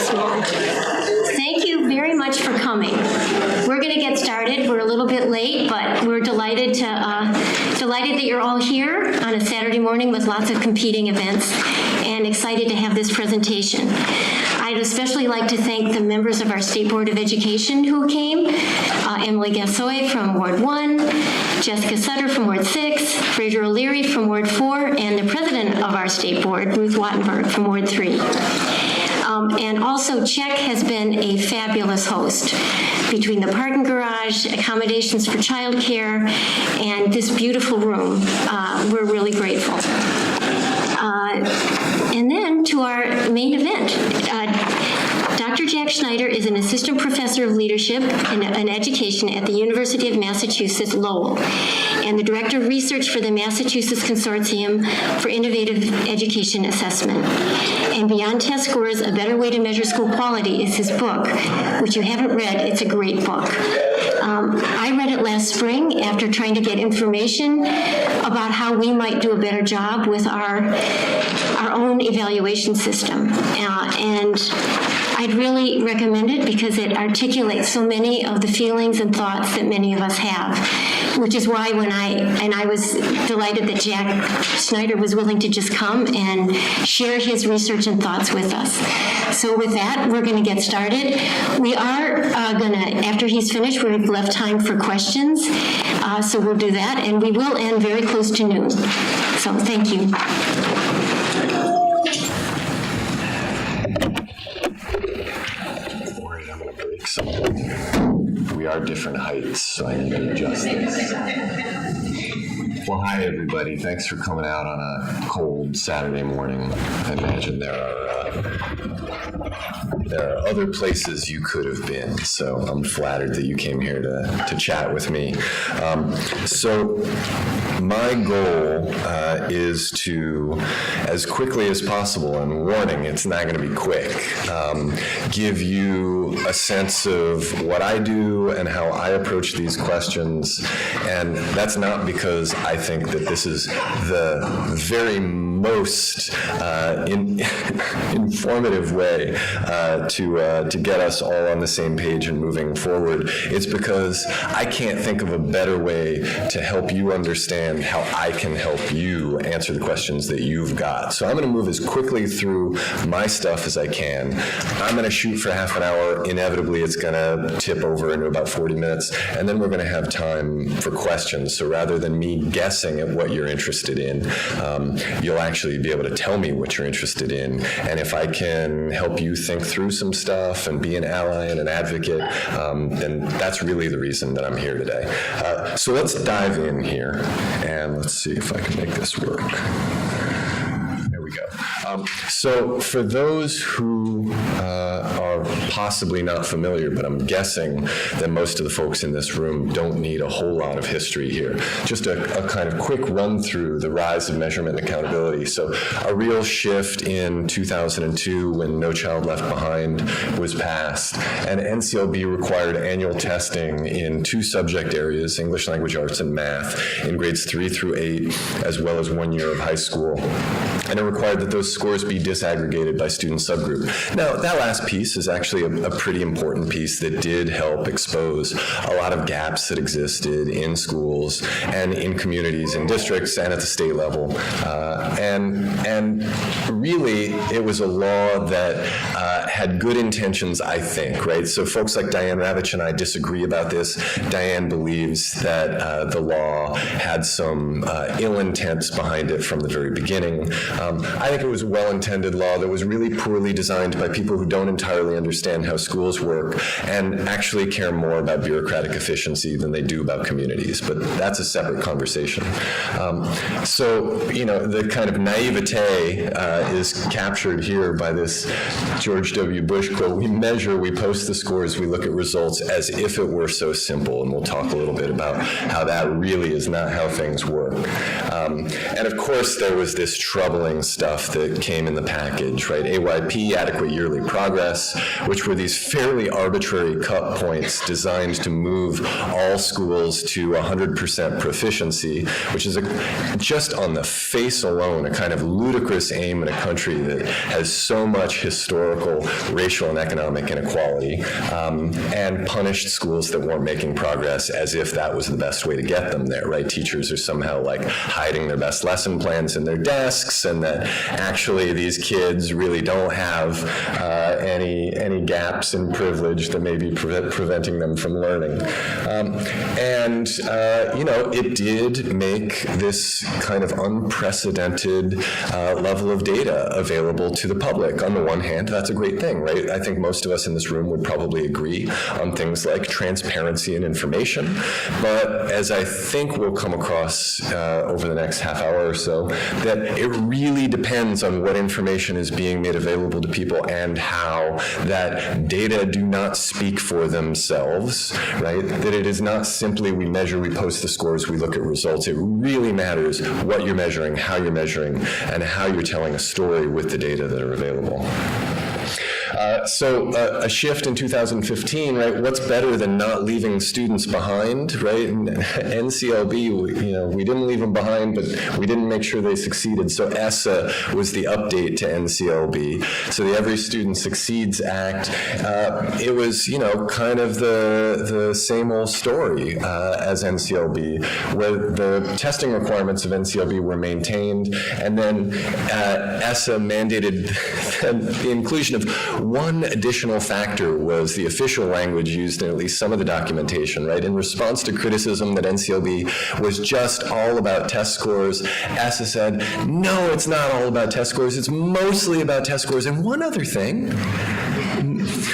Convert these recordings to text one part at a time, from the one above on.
so small. Thank you very much for coming. We're going to get started. We're a little bit late, but we're delighted that you're all here on a Saturday morning with lots of competing events, and excited to have this presentation. I'd especially like to thank the members of our State Board of Education who came, Emily Gassoy from Ward 1, Jessica Sutter from Ward 6, Fraser O'Leary from Ward 4, and the president of our State Board, Ruth Wattenberg from Ward 3. And also, Czech has been a fabulous host between the parking garage, accommodations for childcare, and this beautiful room. We're really grateful. And then to our main event. Dr. Jack Schneider is an assistant professor of leadership and education at the University of Massachusetts Lowell, and the director of research for the Massachusetts Consortium for Innovative Education Assessment. And Beyond Test Scores, A Better Way to Measure School Quality is his book, which you haven't read. It's a great book. I read it last spring after trying to get information about how we might do a better job with our own evaluation system. And I'd really recommend it because it articulates so many of the feelings and thoughts that many of us have, which is why I was delighted that Jack Schneider was willing to just come and share his research and thoughts with us. So with that, we're going to get started. We are going to, after he's finished, we've left time for questions, so we'll do that, and we will end very close to noon. So thank you. We are different heights, so I need to adjust this. Well, hi, everybody. Thanks for coming out on a cold Saturday morning. I imagine there are other places you could have been, so I'm flattered that you came here to chat with me. So my goal is to, as quickly as possible, and warning, it's not going to be quick, give you a sense of what I do and how I approach these questions. And that's not because I think that this is the very most informative way to get us all on the same page and moving forward. It's because I can't think of a better way to help you understand how I can help you answer the questions that you've got. So I'm going to move as quickly through my stuff as I can. I'm going to shoot for half an hour. Inevitably, it's going to tip over into about 40 minutes, and then we're going to have time for questions. So rather than me guessing at what you're interested in, you'll actually be able to tell me what you're interested in. And if I can help you think through some stuff and be an ally and an advocate, then that's really the reason that I'm here today. So let's dive in here, and let's see if I can make this work. There we go. So for those who are possibly not familiar, but I'm guessing that most of the folks in this room don't need a whole lot of history here. Just a kind of quick run through the rise of measurement and accountability. So a real shift in 2002 when No Child Left Behind was passed, and NCLB required annual testing in 2 subject areas, English Language Arts and Math, in grades 3 through 8, as well as 1 year of high school. And it required that those scores be disaggregated by student subgroup. Now, that last piece is actually a pretty important piece that did help expose a lot of gaps that existed in schools and in communities and districts and at the state level. And really, it was a law that had good intentions, I think, right? So folks like Diane Ravitch and I disagree about this. Diane believes that the law had some ill intents behind it from the very beginning. I think it was a well-intended law that was really poorly designed by people who don't entirely understand how schools work and actually care more about bureaucratic efficiency than they do about communities, but that's a separate conversation. So, you know, the kind of naivete is captured here by this George W. Bush quote: we measure, we post the scores, we look at results as if it were so simple, and we'll talk a little bit about how that really is not how things work. And of course, there was this troubling stuff that that came in the package, right? AYP, adequate yearly progress, which were these fairly arbitrary cut points designed to move all schools to 100% proficiency, which is just on the face alone a kind of ludicrous aim in a country that has so much historical racial and economic inequality, and punished schools that weren't making progress as if that was the best way to get them there, right? Teachers are somehow like hiding their best lesson plans in their desks, and that actually these kids really don't have any gaps in privilege that may be preventing them from learning. It did make this kind of unprecedented level of data available to the public. On the one hand, that's a great thing, right? I think most of us in this room would probably agree on things like transparency and information. But as I think we'll come across over the next half hour or so, that it really depends on what information is being made available to people and how that data do not speak for themselves, right? That it is not simply we measure, we post the scores, we look at results. It really matters what you're measuring, and how you're telling a story with the data that are available. So a shift in 2015, right? What's better than not leaving students behind, right? And NCLB, we didn't leave them behind, but we didn't make sure they succeeded. So ESSA was the update to NCLB. So the Every Student Succeeds Act, it was, kind of the same old story as NCLB, where the testing requirements of NCLB were maintained, and then ESSA mandated the inclusion of one additional factor was the official language used in at least some of the documentation, right? In response to criticism that NCLB was just all about test scores, ESSA said, no, it's not all about test scores, it's mostly about test scores. And one other thing,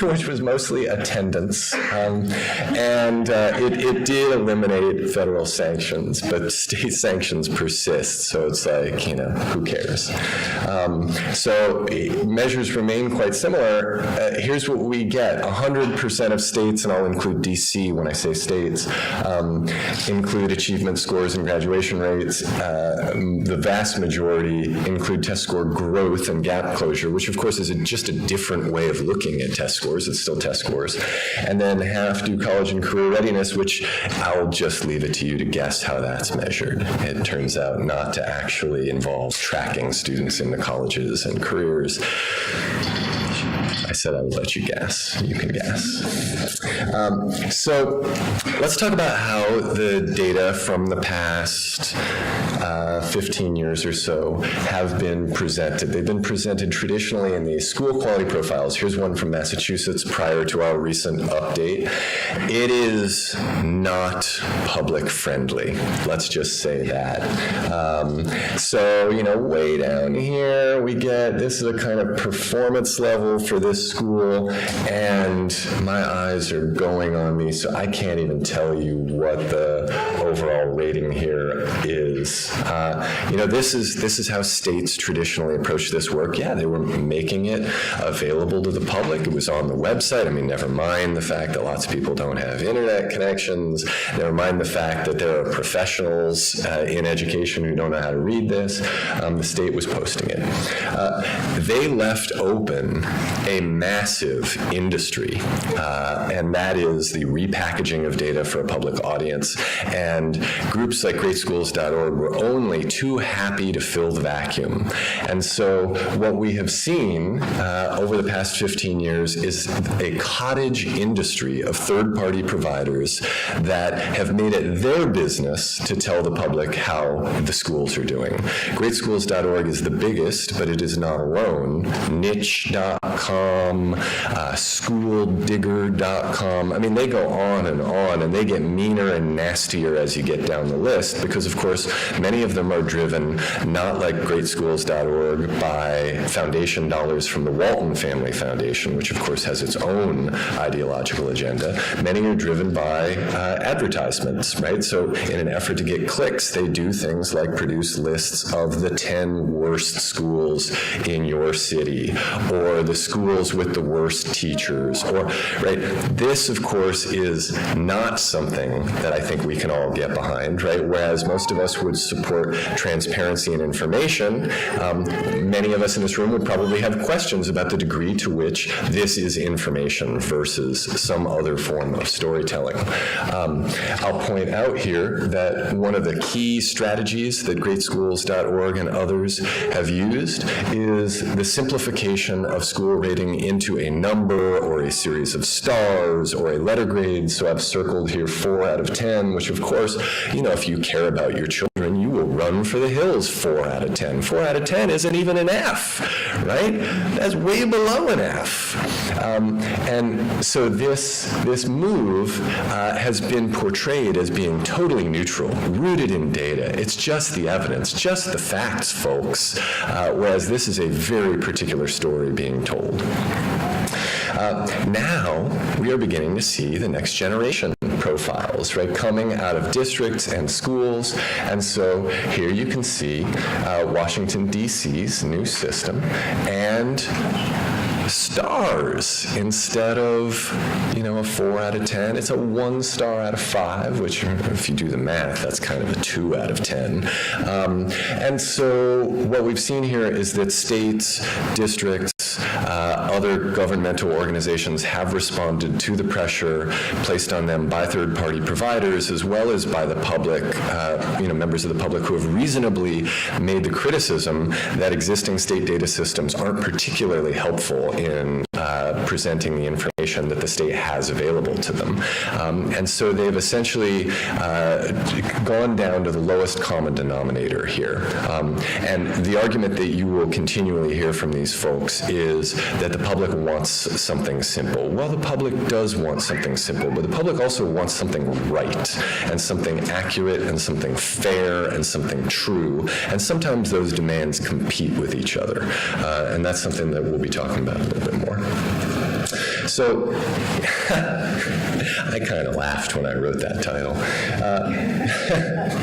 which was mostly attendance. It did eliminate federal sanctions, but state sanctions persist. So it's like, who cares? So measures remain quite similar. Here's what we get. 100% of states, and I'll include DC when I say states, include achievement scores and graduation rates. The vast majority include test score growth and gap closure, which of course is just a different way of looking at test scores. It's still test scores. And then half do college and career readiness, which I'll just leave it to you to guess how that's measured. It turns out not to actually involve tracking students into colleges and careers. I said I would let you guess. You can guess. So let's talk about how the data from the past 15 years or so have been presented. They've been presented traditionally in the school quality profiles. Here's one from Massachusetts prior to our recent update. It is not public friendly. Let's just say that. Way down here we get, this is a kind of performance level for this school, and my eyes are going on me, so I can't even tell you what the overall rating here is. This is how states traditionally approach this work. Yeah, they were making it available to the public. It was on the website. I mean, never mind the fact that lots of people don't have internet connections. Never mind the fact that there are professionals in education who don't know how to read this. The state was posting it. They left open a massive industry, and that is the repackaging of data for a public audience. And groups like greatschools.org were only too happy to fill the vacuum. And so what we have seen over the past 15 years is a cottage industry of third-party providers that have made it their business to tell the public how the schools are doing. Greatschools.org is the biggest, but it is not alone. Niche.com, schooldigger.com. I mean, they go on, and they get meaner and nastier as you get down the list, because, of course, many of them are driven, not like greatschools.org, by foundation dollars from the Walton Family Foundation, which, of course, has its own ideological agenda. Many are driven by advertisements, right? So in an effort to get clicks, they do things like produce lists of the 10 worst schools in your city, or the school schools with the worst teachers, or, right? This, of course, is not something that I think we can all get behind, right? Whereas most of us would support transparency and information, many of us in this room would probably have questions about the degree to which this is information versus some other form of storytelling. I'll point out here that one of the key strategies that greatschools.org and others have used is the simplification of school rating into a number or a series of stars or a letter grade. So I've circled here 4 out of 10, which of course, you know, if you care about your children, you will run for the hills 4 out of 10. 4 out of 10 isn't even an F, right? That's way below an F. And so this move has been portrayed as being totally neutral, rooted in data. It's just the evidence, just the facts, folks, whereas this is a very particular story being told. Now we are beginning to see the next generation profiles, right, coming out of districts and schools. And so here you can see Washington, D.C.'s new system, and stars instead of, you know, a 4 out of 10. It's a 1 star out of 5, which if you do the math, that's kind of a 2 out of 10. And so what we've seen here is that states, districts, other governmental organizations have responded to the pressure placed on them by third-party providers, as well as by the public, you know, members of the public who have reasonably made the criticism that existing state data systems aren't particularly helpful in presenting the information that the state has available to them. And so they've essentially gone down to the lowest common denominator here. And the argument that you will continually hear from these folks is that the public wants something simple. Well, the public does want something simple, but the public also wants something right, and something accurate, and something fair, and something true. And sometimes those demands compete with each other. And that's something that we'll be talking about a little bit more. So I kind of laughed when I wrote that title.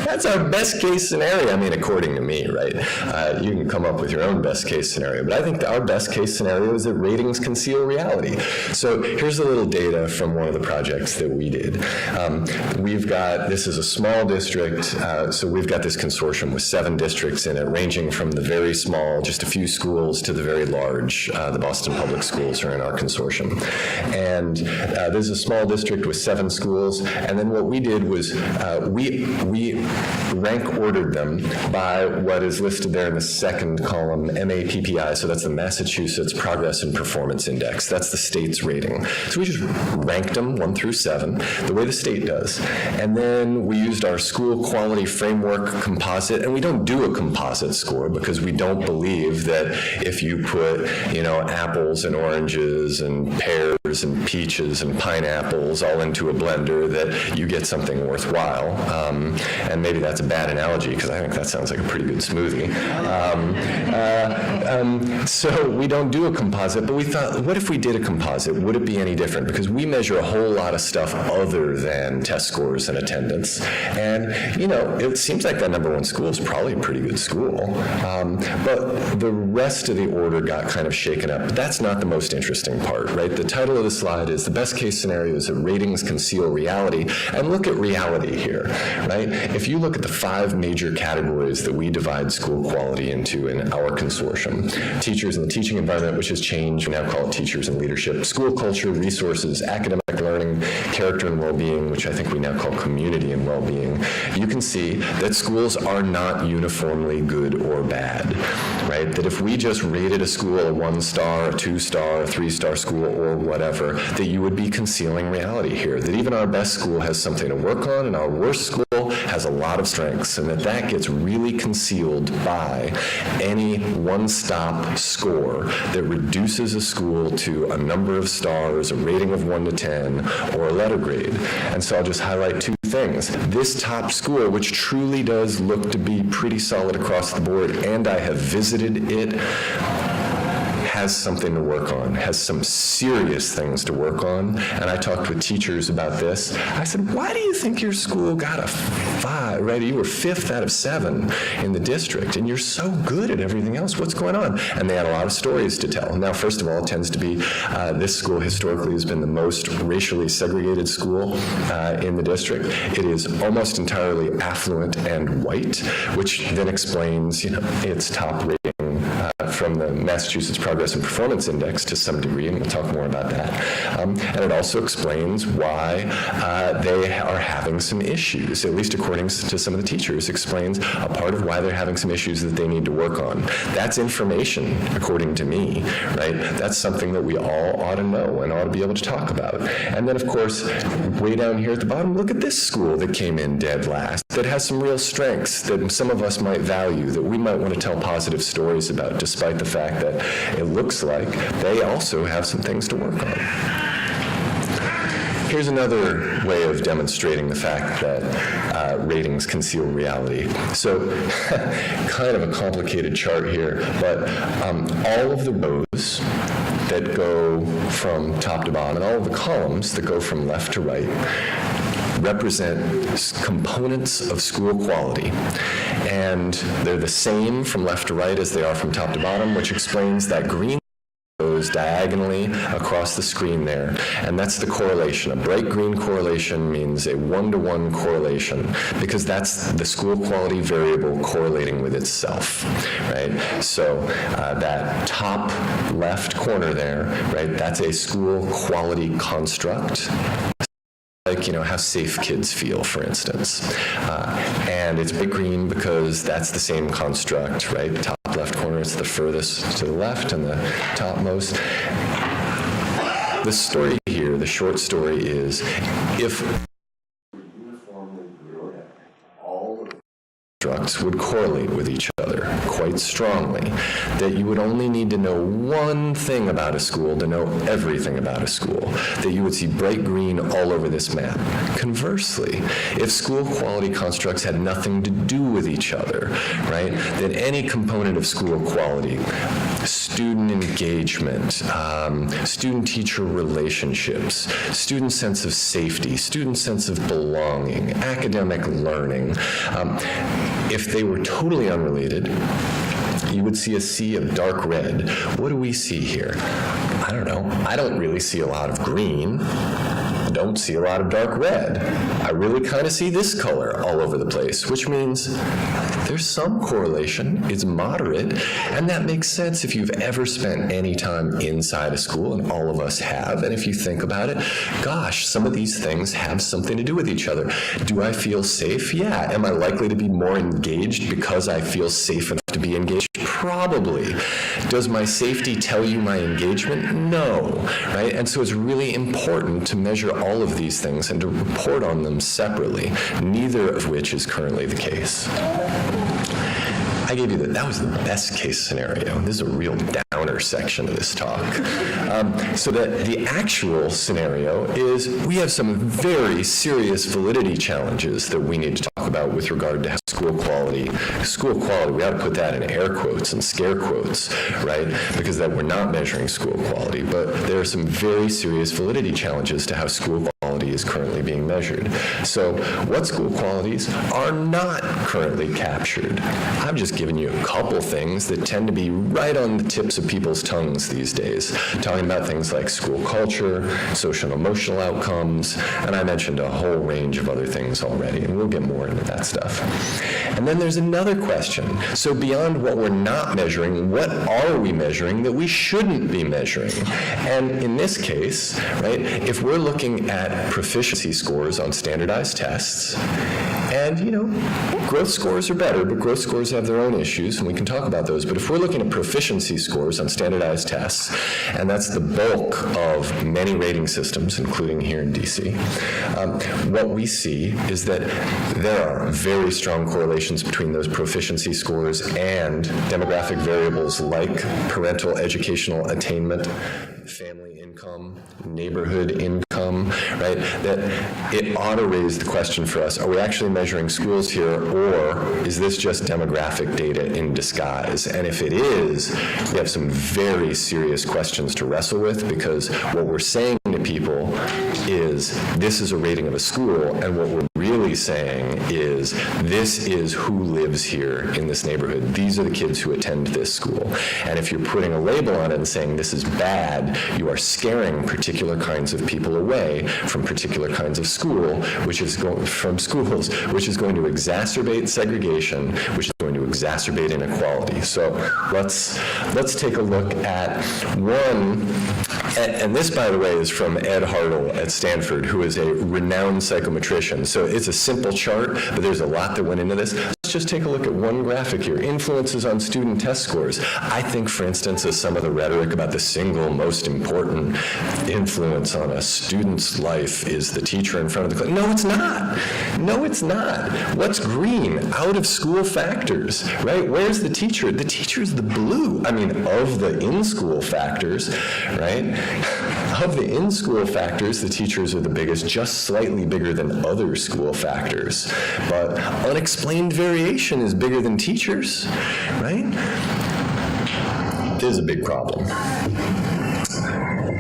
That's our best case scenario. I mean, according to me, right? You can come up with your own best case scenario, but I think our best case scenario is that ratings conceal reality. So here's a little data from one of the projects that we did. We've got, this is a small district, so we've got this consortium with 7 districts in it, ranging from the very small, just a few schools, to the very large. The Boston Public Schools are in our consortium. And there's a small district with 7 schools, and then what we did was we rank ordered them by what is listed there in the second column, MAPPI, so that's the Massachusetts Progress and Performance Index. That's the state's rating. So we just ranked them 1 through 7, the way the state does. And then we used our school quality framework composite, and we don't do a composite score because we don't believe that if you put, you know, apples and oranges and pears and peaches and pineapples all into a blender that you get something worthwhile. And maybe that's a bad analogy because I think that sounds like a pretty good smoothie. So we don't do a composite, but we thought, what if we did a composite? Would it be any different? Because we measure a whole lot of stuff other than test scores and attendance. And, you know, it seems like that #1 school is probably a pretty good school. But the rest of the order got kind of shaken up. But that's not the most interesting part, right? The title of the slide is the best case scenario is that ratings conceal reality. And look at reality here, right? If you look at the 5 major categories that we divide school quality into in our consortium, teachers and the teaching environment, which has changed, we now call it teachers and leadership, school culture, resources, academic learning, character and well-being, which I think we now call community and well-being, you can see that schools are not uniformly good or bad, right? That if we just rated a school a 1 star, a 2 star, a 3 star school, or whatever, that you would be concealing reality here, that even our best school has something to work on, and our worst school has a lot of strengths, and that gets really concealed by any one-stop score that reduces a school to a number of stars, a rating of 1 to 10, or a letter grade. And so I'll just highlight 2 things. This top school, which truly does look to be pretty solid across the board, and I have visited it, has something to work on, has some serious things to work on. And I talked with teachers about this. I said, why do you think your school got a 5, right? You were 5th out of 7 in the district, and you're so good at everything else. What's going on? And they had a lot of stories to tell. Now, first of all, it tends to be this school historically has been the most racially segregated school in the district. It is almost entirely affluent and white, which then explains, its top rating from the Massachusetts Progress and Performance Index to some degree, and we'll talk more about that. And it also explains why they are having some issues, at least according to some of the teachers, explains a part of why they're having some issues that they need to work on. That's information, according to me, right? That's something that we all ought to know and ought to be able to talk about. And then, of course, way down here at the bottom, look at this school that came in dead last, that has some real strengths that some of us might value, that we might want to tell positive stories about, despite the fact that it looks like they also have some things to work on. Here's another way of demonstrating the fact that ratings conceal reality. So, kind of a complicated chart here, but all of the rows that go from top to bottom, and all of the columns that go from left to right, represent components of school quality. And they're the same from left to right as they are from top to bottom, which explains that green goes diagonally across the screen there. And that's the correlation. A bright green correlation means a 1-to-1 correlation, because that's the school quality variable correlating with itself, right? So that top left corner there, right, that's a school quality construct. Like, how safe kids feel, for instance. And it's bright green because that's the same construct, right? Top left corner is the furthest to the left and the topmost. The story here, the short story is, if uniformly grew all of the constructs would correlate with each other quite strongly, that you would only need to know one thing about a school to know everything about a school, that you would see bright green all over this map. Conversely, if school quality constructs had nothing to do with each other, right, then any component of school quality, student engagement, student-teacher relationships, student sense of safety, student sense of belonging, academic learning, if they were totally unrelated, you would see a sea of dark red. What do we see here? I don't know. I don't really see a lot of green. I don't see a lot of dark red. I really kind of see this color all over the place, which means there's some correlation. It's moderate, and that makes sense if you've ever spent any time inside a school, and all of us have, and if you think about it, gosh, some of these things have something to do with each other. Do I feel safe? Yeah. Am I likely to be more engaged because I feel safe enough to be engaged? Probably. Does my safety tell you my engagement? No, right? And so it's really important to measure all of these things and to report on them separately, neither of which is currently the case. I gave you that was the best case scenario. This is a real downer section of this talk. So that the actual scenario is we have some very serious validity challenges that we need to talk about with regard to school quality. School quality, we ought to put that in air quotes and scare quotes, right? Because that we're not measuring school quality, but there are some very serious validity challenges to how school quality is currently being measured. So what school qualities are not currently captured? I've just given you a couple things that tend to be right on the tips of people's tongues these days, talking about things like school culture, social and emotional outcomes, and I mentioned a whole range of other things already, and we'll get more into that stuff. And then there's another question. So beyond what we're not measuring, what are we measuring that we shouldn't be measuring? And in this case, right, if we're looking at proficiency scores on standardized tests, and, growth scores are better, but growth scores have their own issues, and we can talk about those. But if we're looking at proficiency scores on standardized tests, and that's the bulk of many rating systems, including here in DC, what we see is that there are very strong correlations between those proficiency scores and demographic variables like parental educational attainment, family income, neighborhood income, right? That it ought to raise the question for us, are we actually measuring schools here, or is this just demographic data in disguise? And if it is, we have some very serious questions to wrestle with, because what we're saying to people is this is a rating of a school, and what we're really saying is this is who lives here in this neighborhood. These are the kids who attend this school. And if you're putting a label on it and saying this is bad, you are scaring particular kinds of people away from particular kinds of school, which is going which is going to exacerbate segregation, which is going to exacerbate inequality. So let's take a look at one, and this, by the way, is from Ed Hartle at Stanford, who is a renowned psychometrician. So it's a simple chart, but there's a lot that went into this. Let's just take a look at one graphic here. Influences on student test scores. I think, for instance, of some of the rhetoric about the single most important influence on a student's life is the teacher in front of the class. No, it's not. No, it's not. What's green? Out of school factors, right? Where's the teacher? The teacher's the blue. I mean, of the in-school factors, right? Of the in-school factors, the teachers are the biggest, just slightly bigger than other school factors. But unexplained variation is bigger than teachers, right? There's a big problem.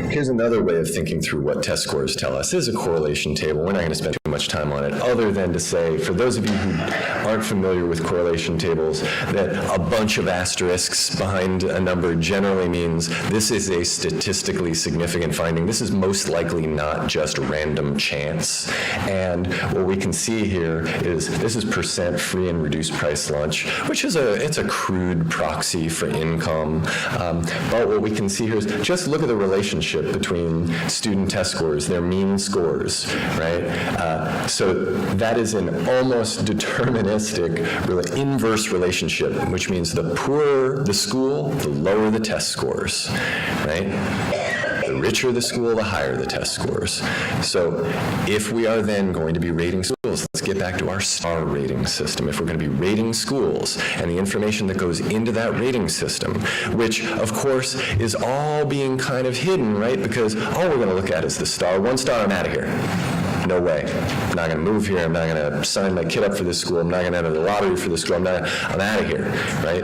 Here's another way of thinking through what test scores tell us. This is a correlation table. We're not going to spend too much time on it, other than to say, for those of you who aren't familiar with correlation tables, that a bunch of asterisks behind a number generally means this is a statistically significant finding. This is most likely not just random chance. And what we can see here is this is percent free and reduced price lunch, which is it's a crude proxy for income. But what we can see here is just look at the relationship between student test scores, their mean scores, right? So that is an almost deterministic, inverse relationship, which means the poorer the school, the lower the test scores, right? The richer the school, the higher the test scores. So if we are then going to be rating schools, let's get back to our star rating system. If we're going to be rating schools and the information that goes into that rating system, which of course is all being kind of hidden, right? Because all we're going to look at is the star. 1 star, I'm out of here. No way. I'm not going to move here. I'm not going to sign my kid up for this school. I'm not going to enter the lottery for this school. I'm out of here, right?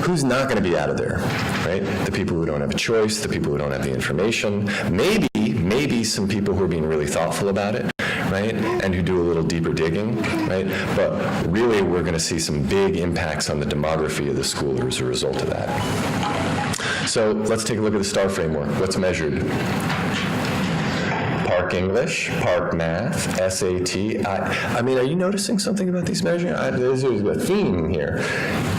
Who's not going to be out of there, right? The people who don't have a choice, the people who don't have the information, maybe some people who are being really thoughtful about it, right? And who do a little deeper digging, right? But really, we're going to see some big impacts on the demography of the school as a result of that. So let's take a look at the STAR framework. What's measured? Park English, Park Math, SAT. I mean, are you noticing something about these measures? There's a theme here.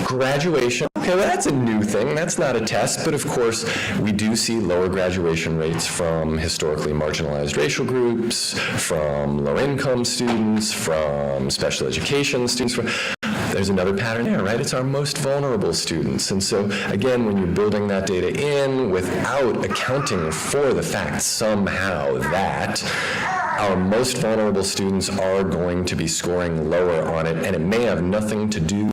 Graduation. Okay, well, that's a new thing. That's not a test, but of course, we do see lower graduation rates from historically marginalized racial groups, from low-income students, from special education students. There's another pattern there, right? It's our most vulnerable students. And so, again, when you're building that data in without accounting for the fact somehow that our most vulnerable students are going to be scoring lower on it, and it may have nothing to do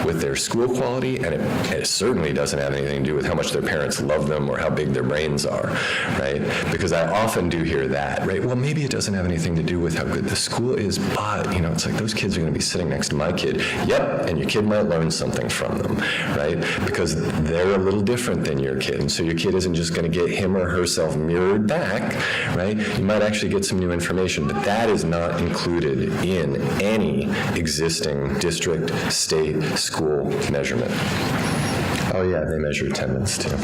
with their school quality, and it certainly doesn't have anything to do with how much their parents love them or how big their brains are, right? Because I often do hear that, right? Well, maybe it doesn't have anything to do with how good the school is, but, it's like those kids are going to be sitting next to my kid. Yep, and your kid might learn something from them, right? Because they're a little different than your kid, and so your kid isn't just going to get him or herself mirrored back, right? You might actually get some new information, but that is not included in any existing district, state, school measurement. Oh yeah, they measure attendance too.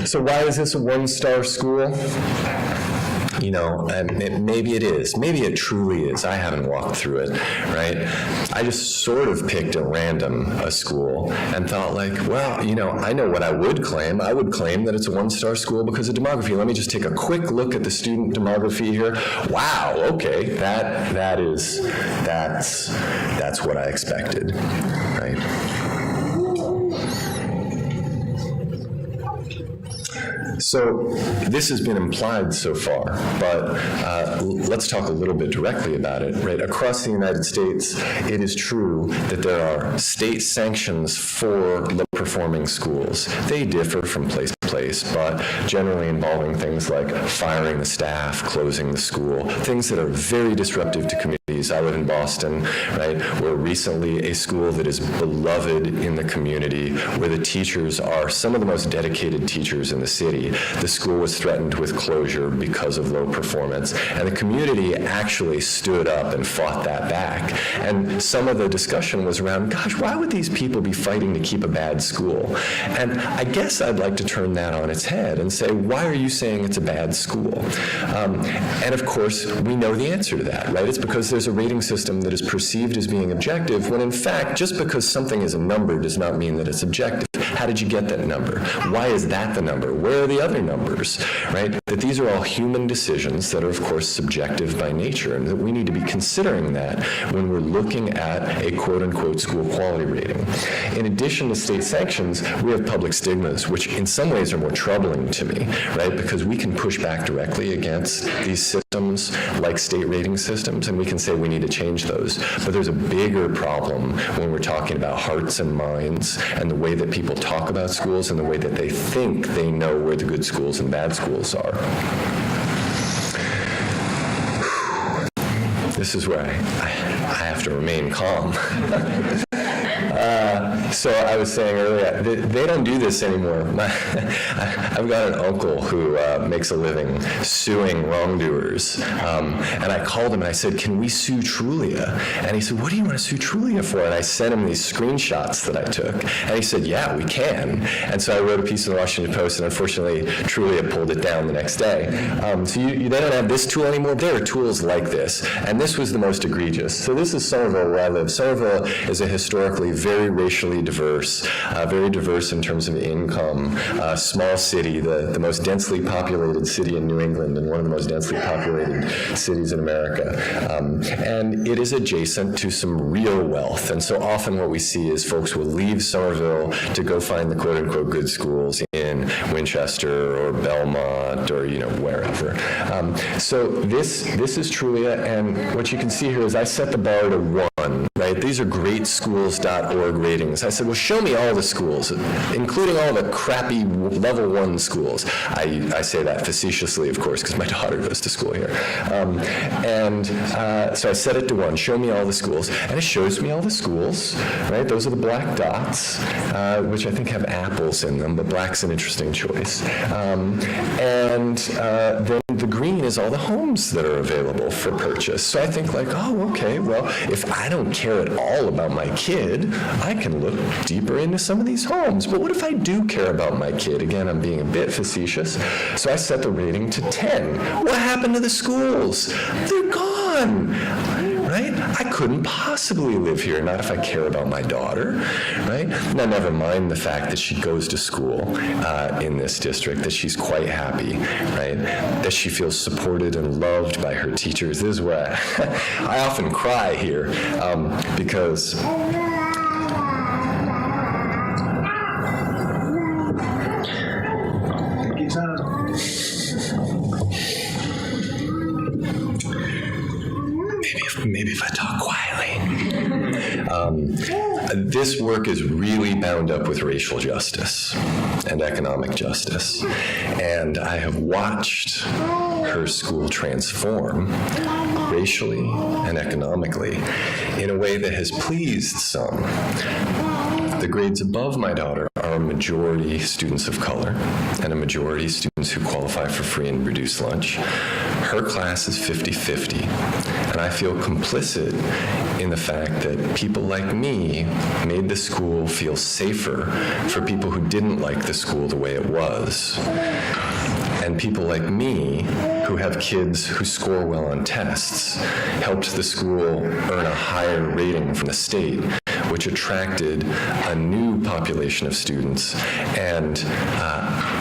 So why is this a 1-star school? Maybe it is. Maybe it truly is. I haven't walked through it, right? I just sort of picked at random a school and thought I know what I would claim. I would claim that it's a 1-star school because of demography. Let me just take a quick look at the student demography here. Wow, okay, that's what I expected, right? So this has been implied so far, but let's talk a little bit directly about it. Right across the United States, it is true that there are state sanctions for low-performing schools. They differ from place to place. place, but generally involving things like firing the staff, closing the school, things that are very disruptive to communities. I live in Boston, right? We're recently a school that is beloved in the community, where the teachers are some of the most dedicated teachers in the city. The school was threatened with closure because of low performance, and the community actually stood up and fought that back. And some of the discussion was around, gosh, why would these people be fighting to keep a bad school? And I guess I'd like to turn that on its head and say, why are you saying it's a bad school? And of course, we know the answer to that, right? It's because there's a rating system that is perceived as being objective, when in fact, just because something is a number does not mean that it's objective. How did you get that number? Why is that the number? Where are the other numbers, right? That these are all human decisions that are, of course, subjective by nature, and that we need to be considering that when we're looking at a quote-unquote school quality rating. In addition to state sanctions, we have public stigmas, which in some ways are more troubling to me, right? Because we can push back directly against these systems like state rating systems, and we can say we need to change those. But there's a bigger problem when we're talking about hearts and minds and the way that people talk about schools and the way that they think they know where the good schools and bad schools are. This is where I have to remain calm. So I was saying earlier, they don't do this anymore. I've got an uncle who makes a living suing wrongdoers. And I called him and I said, can we sue Trulia? And he said, what do you want to sue Trulia for? And I sent him these screenshots that I took. And he said, yeah, we can. And so I wrote a piece in the Washington Post, and unfortunately, Trulia pulled it down the next day. So they don't have this tool anymore. There are tools like this. And this was the most egregious. So this is Somerville, where I live. Somerville is a historically very racially diverse, very diverse in terms of income, small city, the most densely populated city in New England, and one of the most densely populated cities in America. And it is adjacent to some real wealth. And so often what we see is folks will leave Somerville to go find the quote-unquote good schools in Winchester or Belmont or, wherever. So this is Trulia, and what you can see here is I set the bar to 1, right? These are greatschools.org ratings. I said, well, show me all the schools, including all the crappy level 1 schools. I say that facetiously, of course, because my daughter goes to school here. So I set it to 1, show me all the schools, and it shows me all the schools, right? Those are the black dots, which I think have apples in them, but black's an interesting choice. Then the green is all the homes that are available for purchase. So I think like, oh, okay, well, if I don't care at all about my kid, I can look deeper into some of these homes. But what if I do care about my kid? Again, I'm being a bit facetious. So I set the rating to 10. What happened to the schools? They're gone, right? I couldn't possibly live here, not if I care about my daughter, right? Now, never mind the fact that she goes to school in this district, that she's quite happy, right? That she feels supported and loved by her teachers. This is where I often cry here because maybe if I talk quietly. This work is really bound up with racial justice and economic justice. And I have watched her school transform racially and economically in a way that has pleased some. The grades above my daughter are a majority students of color and a majority students who qualify for free and reduced lunch. Her class is 50-50, and I feel complicit in the fact that people like me made the school feel safer for people who didn't like the school the way it was. And people like me, who have kids who score well on tests, helped the school earn a higher rating from the state, which attracted a new population of students. And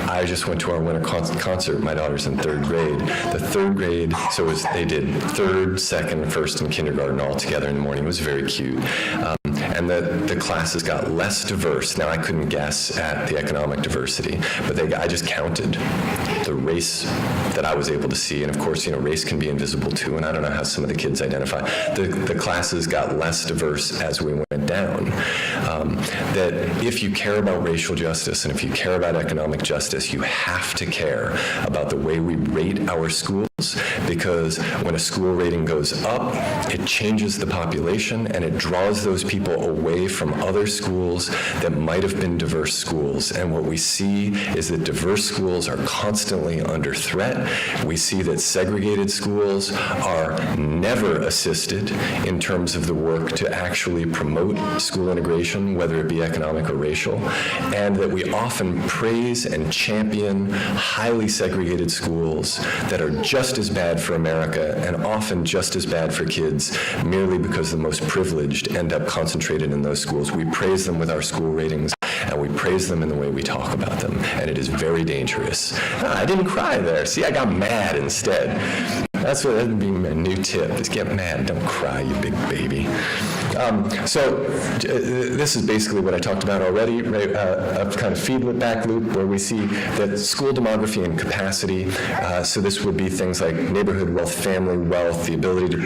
I just went to our winter concert. My daughter's in 3rd grade. The 3rd grade, so they did 3rd, 2nd, 1st, and kindergarten all together in the morning. It was very cute. And the classes got less diverse. Now, I couldn't guess at the economic diversity, but I just counted the race that I was able to see. And of course, race can be invisible too, and I don't know how some of the kids identify. The classes got less diverse as we went down. that if you care about racial justice and if you care about economic justice, you have to care about the way we rate our schools, because when a school rating goes up, it changes the population and it draws those people away from other schools that might have been diverse schools. And what we see is that diverse schools are constantly under threat. We see that segregated schools are never assisted in terms of the work to actually promote school integration, whether it be economic or racial, and that we often praise and champion highly segregated schools that are just as bad for America and often just as bad for kids merely because the most privileged end up concentrated in those schools. We praise them with our school ratings, and we praise them in the way we talk about them, and it is very dangerous. I didn't cry there. See, I got mad instead. That's what that'd be my new tip, is get mad, don't cry, you big baby. This is basically what I talked about already, right? A kind of feedback loop where we see that school demography and capacity, so this would be things like neighborhood wealth, family wealth, the ability to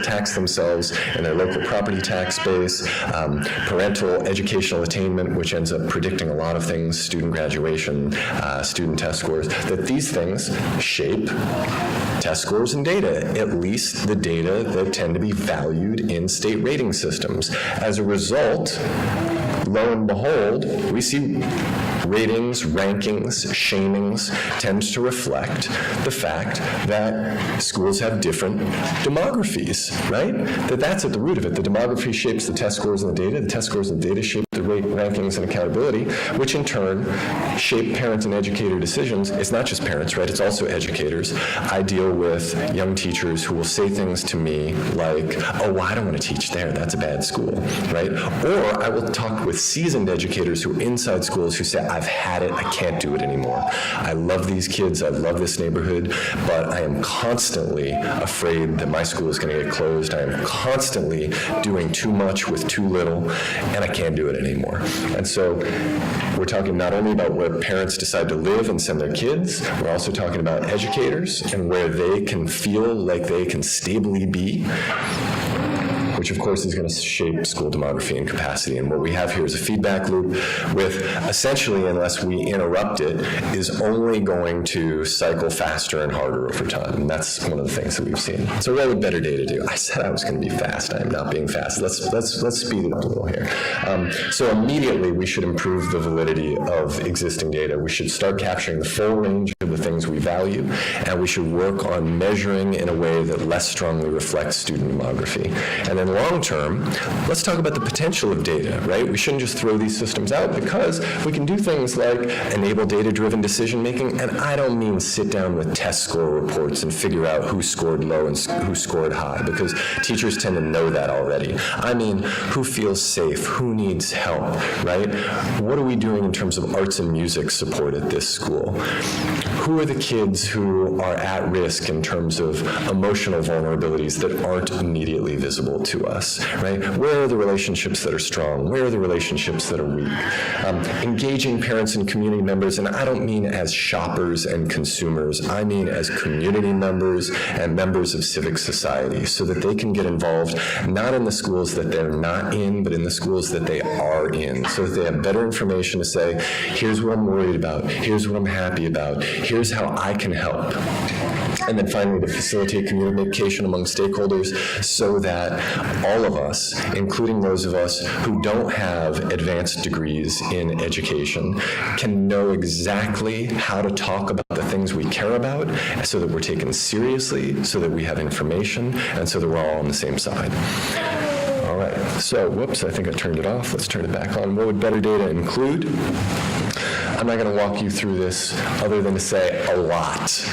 tax themselves in their local property tax base, parental educational attainment, which ends up predicting a lot of things, student graduation, student test scores, that these things shape test scores and data, at least the data that tend to be valued in state rating systems. As a result, lo and behold, we see ratings, rankings, shamings tend to reflect the fact that schools have different demographies, right? That's at the root of it. The demography shapes the test scores and the data. The test scores and the data shape the rankings and accountability, which in turn shape parent and educator decisions. It's not just parents, right? It's also educators. I deal with young teachers who will say things to me like, oh, well, I don't want to teach there. That's a bad school, right? Or I will talk with seasoned educators who are inside schools who say, I've had it, I can't do it anymore. I love these kids, I love this neighborhood, but I am constantly afraid that my school is going to get closed. I am constantly doing too much with too little, and I can't do it anymore. And so we're talking not only about where parents decide to live and send their kids, we're also talking about educators and where they can feel like they can stably be, which of course is going to shape school demography and capacity. And what we have here is a feedback loop with essentially, unless we interrupt it, is only going to cycle faster and harder over time. And that's one of the things that we've seen. So what would better data do? I said I was going to be fast. I am not being fast. Let's speed it up a little here. So immediately we should improve the validity of existing data. We should start capturing the full range of the things we value, and we should work on measuring in a way that less strongly reflects student demography. And then long term, let's talk about the potential of data, right? We shouldn't just throw these systems out, because we can do things like enable data-driven decision making, and I don't mean sit down with test score reports and figure out who scored low and who scored high, because teachers tend to know that already. I mean, who feels safe, who needs help, right? What are we doing in terms of arts and music support at this school? Who are the kids who are at risk in terms of emotional vulnerabilities that aren't immediately visible to us, right? Where are the relationships that are strong? Where are the relationships that are weak? Engaging parents and community members, and I don't mean as shoppers and consumers, I mean as community members and members of civic society, so that they can get involved not in the schools that they're not in, but in the schools that they are in, so that they have better information to say, here's what I'm worried about, here's what I'm happy about, here's how I can help. And then finally, to facilitate communication among stakeholders so that all of us, including those of us who don't have advanced degrees in education, can know exactly how to talk about the things we care about so that we're taken seriously, so that we have information, and so that we're all on the same side. All right, so whoops, I think I turned it off. Let's turn it back on. What would better data include? I'm not going to walk you through this other than to say a lot.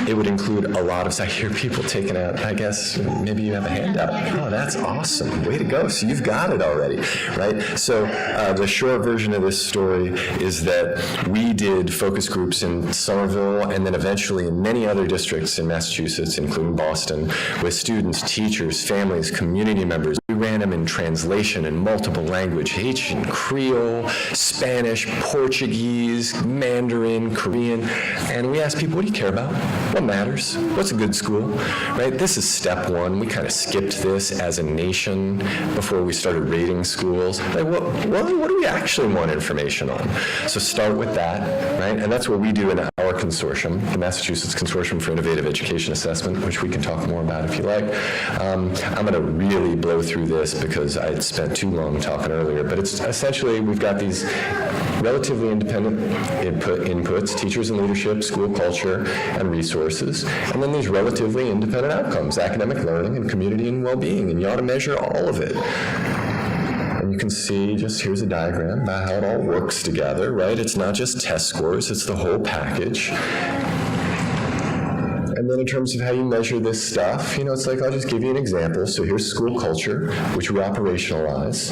It would include a lot of, I hear people taking out, I guess, maybe you have a handout. Oh, that's awesome. Way to go. So you've got it already, right? So the short version of this story is that we did focus groups in Somerville and then eventually in many other districts in Massachusetts, including Boston, with students, teachers, families, community members. We ran them in translation in multiple language, Haitian, Creole, Spanish, Portuguese, Mandarin, Korean, and we asked people, what do you care about? What matters? What's a good school, right? This is step one. We kind of skipped this as a nation before we started rating schools. Like, what do we actually want information on? So start with that, right? And that's what we do in our consortium, the Massachusetts Consortium for Innovative Education Assessment, which we can talk more about if you like. I'm going to really blow through this because I spent too long talking earlier, but it's essentially we've got these relatively independent inputs, teachers and leadership, school culture, and resources, and then these relatively independent outcomes, academic learning and community and well-being, and you ought to measure all of it. And you can see, just here's a diagram about how it all works together, right? It's not just test scores, it's the whole package. And then in terms of how you measure this stuff, it's like, I'll just give you an example. So here's school culture, which we operationalize.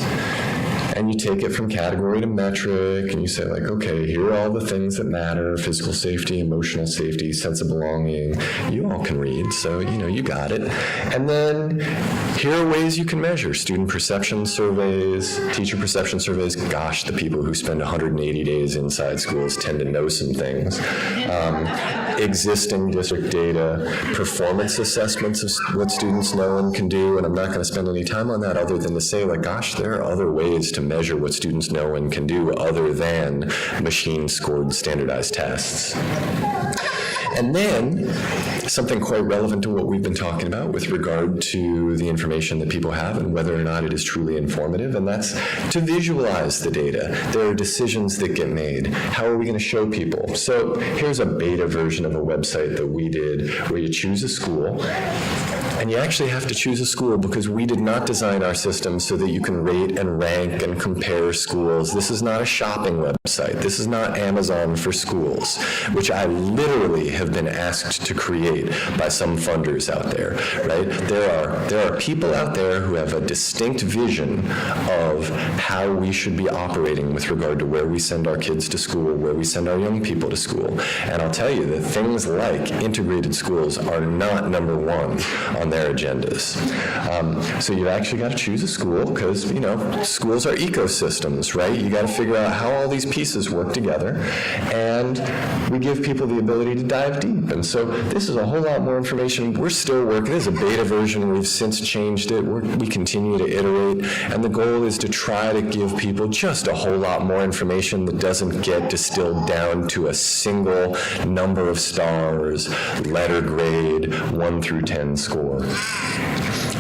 And you take it from category to metric, and you say, like, okay, here are all the things that matter: physical safety, emotional safety, sense of belonging. You all can read, so, you got it. And then here are ways you can measure: student perception surveys, teacher perception surveys. Gosh, the people who spend 180 days inside schools tend to know some things. Existing district data, performance assessments of what students know and can do, and I'm not going to spend any time on that other than to say, like, gosh, there are other ways to measure what students know and can do other than machine-scored standardized tests. And then something quite relevant to what we've been talking about with regard to the information that people have and whether or not it is truly informative, and that's to visualize the data. There are decisions that get made. How are we going to show people? So here's a beta version of a website that we did where you choose a school. And you actually have to choose a school because we did not design our system so that you can rate and rank and compare schools. This is not a shopping website. This is not Amazon for schools, which I literally have been asked to create by some funders out there, right? There are people out there who have a distinct vision of how we should be operating with regard to where we send our kids to school, where we send our young people to school. And I'll tell you that things like integrated schools are not number one on their agendas. So you've actually got to choose a school because, schools are ecosystems, right? You got to figure out how all these pieces work together, and we give people the ability to dive deep. And so this is a whole lot more information. We're still working. This is a beta version. We've since changed it. We continue to iterate, and the goal is to try to give people just a whole lot more information that doesn't get distilled down to a single number of stars, letter grade, 1 through 10 score.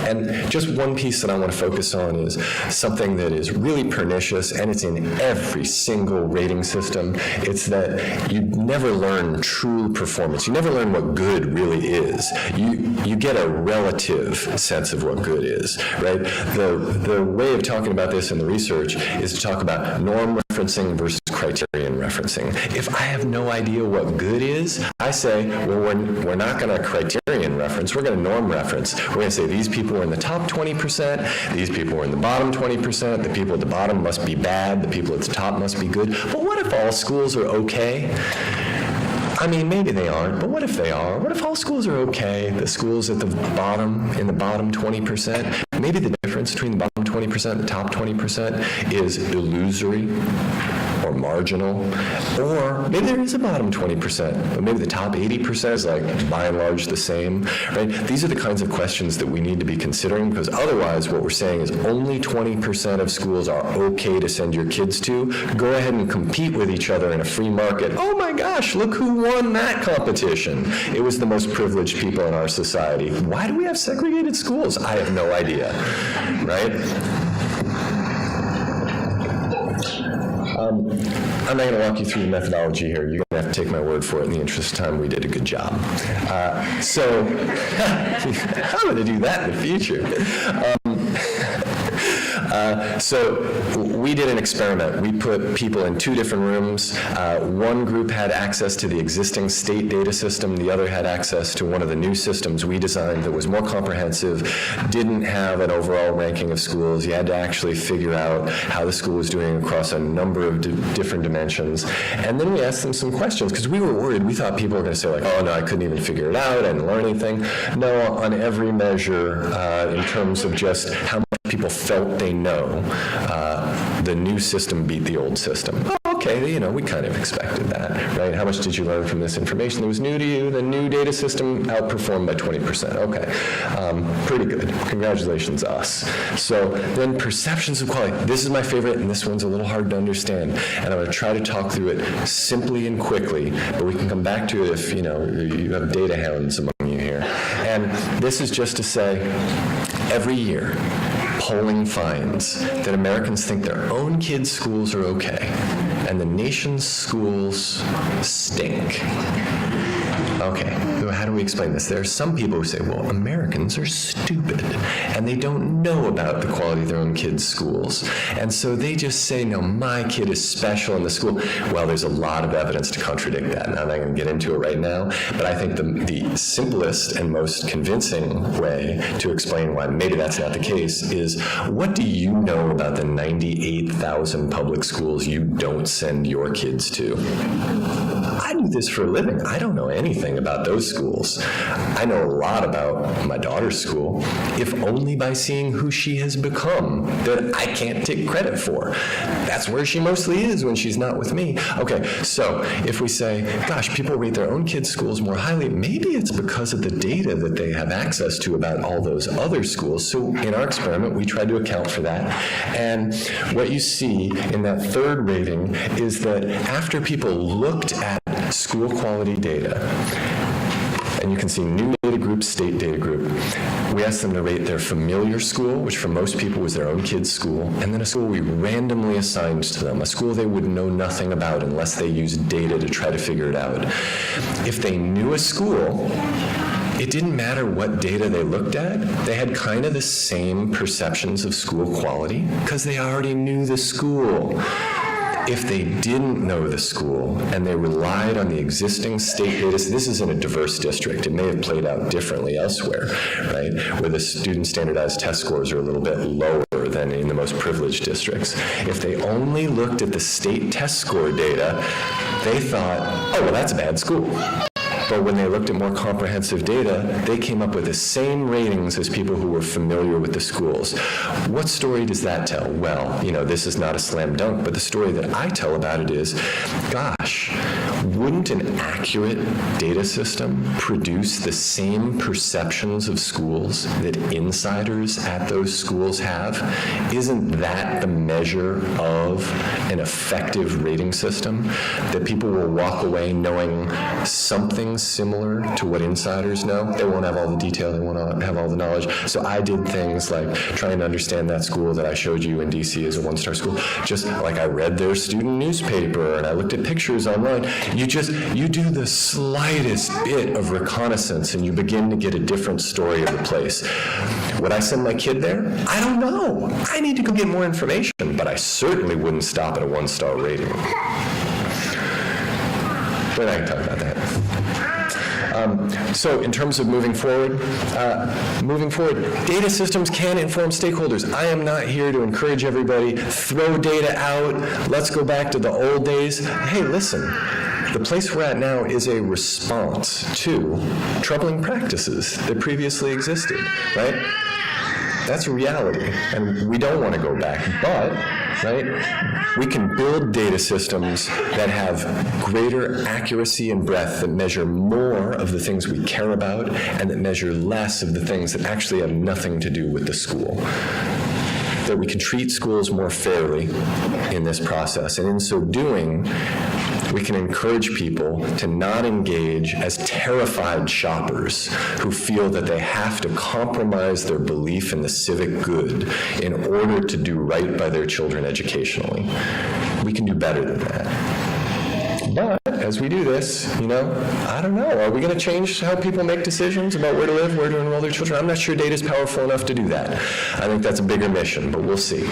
And just one piece that I want to focus on is something that is really pernicious, and it's in every single rating system. It's that you never learn true performance. You never learn what good really is. You get a relative sense of what good is, right? The way of talking about this in the research is to talk about norm referencing versus criterion referencing. If I have no idea what good is, I say, well, we're not going to criterion reference, we're going to norm reference. We're going to say these people are in the top 20%, these people are in the bottom 20%, the people at the bottom must be bad, the people at the top must be good. But what if all schools are okay? I mean, maybe they aren't, but what if they are? What if all schools are okay? The schools at the bottom, in the bottom 20%, maybe the difference between the bottom 20% and the top 20% is illusory or marginal, or maybe there is a bottom 20%, but maybe the top 80% is like by and large the same, right? These are the kinds of questions that we need to be considering, because otherwise what we're saying is only 20% of schools are okay to send your kids to. Go ahead and compete with each other in a free market. Oh my gosh, look who won that competition. It was the most privileged people in our society. Why do we have segregated schools? I have no idea, right? I'm not going to walk you through the methodology here. You're going to have to take my word for it. In the interest of time, we did a good job. So I'm going to do that in the future. So we did an experiment. We put people in 2 different rooms. One group had access to the existing state data system. The other had access to one of the new systems we designed that was more comprehensive, didn't have an overall ranking of schools. You had to actually figure out how the school was doing across a number of different dimensions. And then we asked them some questions because we were worried. We thought people were going to say, like, oh, no, I couldn't even figure it out. I didn't learn anything. No, on every measure, in terms of just how much people felt they know, the new system beat the old system. Oh, okay, we kind of expected that, right? How much did you learn from this information that was new to you? The new data system outperformed by 20%. Okay, pretty good. Congratulations, us. So then perceptions of quality. This is my favorite, and this one's a little hard to understand. And I'm going to try to talk through it simply and quickly, but we can come back to it if, you have data hounds among you here. And this is just to say, every year, polling finds that Americans think their own kids' schools are okay, and the nation's schools stink. Okay, how do we explain this? There are some people who say, well, Americans are stupid, and they don't know about the quality of their own kids' schools. And so they just say, no, my kid is special in the school. Well, there's a lot of evidence to contradict that, and I'm not going to get into it right now, but I think the simplest and most convincing way to explain why maybe that's not the case is, what do you know about the 98,000 public schools you don't send your kids to? I do this for a living. I don't know anything about those schools. I know a lot about my daughter's school, if only by seeing who she has become that I can't take credit for. That's where she mostly is when she's not with me. Okay, so if we say, gosh, people rate their own kids' schools more highly, maybe it's because of the data that they have access to about all those other schools. So in our experiment, we tried to account for that. And what you see in that third rating is that after people looked at school quality data, and you can see new data group, state data group, we asked them to rate their familiar school, which for most people was their own kid's school, and then a school we randomly assigned to them, a school they would know nothing about unless they used data to try to figure it out. If they knew a school, it didn't matter what data they looked at. They had kind of the same perceptions of school quality because they already knew the school. If they didn't know the school and they relied on the existing state data, so this is in a diverse district. It may have played out differently elsewhere, right, where the student standardized test scores are a little bit lower than in the most privileged districts. If they only looked at the state test score data, they thought, oh, well, that's a bad school. But when they looked at more comprehensive data, they came up with the same ratings as people who were familiar with the schools. What story does that tell? Well, this is not a slam dunk, but the story that I tell about it is, gosh, wouldn't an accurate data system produce the same perceptions of schools that insiders at those schools have? Isn't that the measure of an effective rating system? That people will walk away knowing something similar to what insiders know. They won't have all the detail, they won't have all the knowledge. So I did things like trying to understand that school that I showed you in DC as a one-star school, just like I read their student newspaper and I looked at pictures online. You do the slightest bit of reconnaissance and you begin to get a different story of the place. Would I send my kid there? I don't know. I need to go get more information, but I certainly wouldn't stop at a one-star rating. We're not going to talk about that. So in terms of moving forward, data systems can inform stakeholders. I am not here to encourage everybody, throw data out, let's go back to the old days. Hey, listen, the place we're at now is a response to troubling practices that previously existed, right? That's reality, and we don't want to go back, but, right, we can build data systems that have greater accuracy and breadth, that measure more of the things we care about, and that measure less of the things that actually have nothing to do with the school. That we can treat schools more fairly in this process, and in so doing, we can encourage people to not engage as terrified shoppers who feel that they have to compromise their belief in the civic good in order to do right by their children educationally. We can do better than that. But as we do this, I don't know, are we going to change how people make decisions about where to live, where to enroll their children? I'm not sure data is powerful enough to do that. I think that's a bigger mission, but we'll see.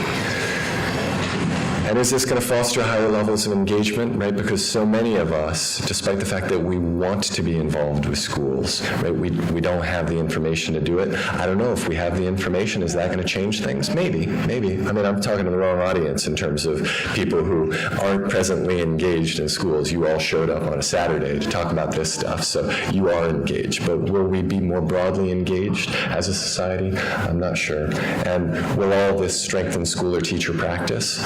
And is this going to foster higher levels of engagement, right? Because so many of us, despite the fact that we want to be involved with schools, right, we don't have the information to do it. I don't know if we have the information. Is that going to change things? Maybe. I mean, I'm talking to the wrong audience in terms of people who aren't presently engaged in schools. You all showed up on a Saturday to talk about this stuff, so you are engaged. But will we be more broadly engaged as a society? I'm not sure. And will all this strengthen school or teacher practice?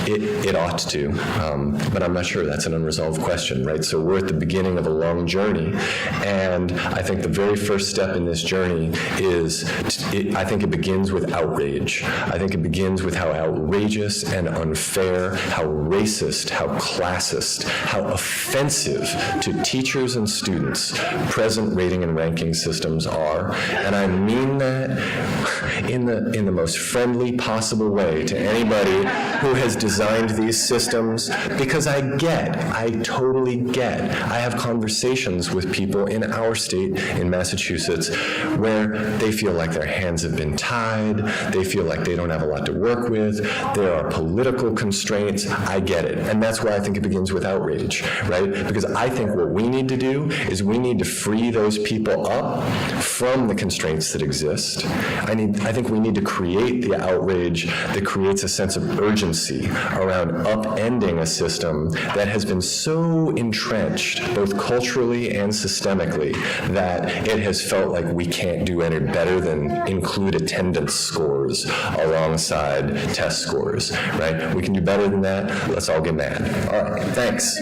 It ought to, but I'm not sure. That's an unresolved question, right? So we're at the beginning of a long journey, and I think the very first step in this journey is, I think it begins with outrage. I think it begins with how outrageous and unfair, how racist, how classist, how offensive to teachers and students present rating and ranking systems are, and I mean that in the most friendly possible way to anybody who has designed these systems, because I totally get. I have conversations with people in our state, in Massachusetts, where they feel like their hands have been tied, they feel like they don't have a lot to work with, there are political constraints. I get it, and that's why I think it begins with outrage, right? Because I think what we need to do is we need to free those people up from the constraints that exist. I think we need to create the outrage that creates a sense of urgency around upending a system that has been so entrenched, both culturally and systemically, that it has felt like we can't do any better than include attendance scores alongside test scores, right? We can do better than that. Let's all get mad. All right, thanks.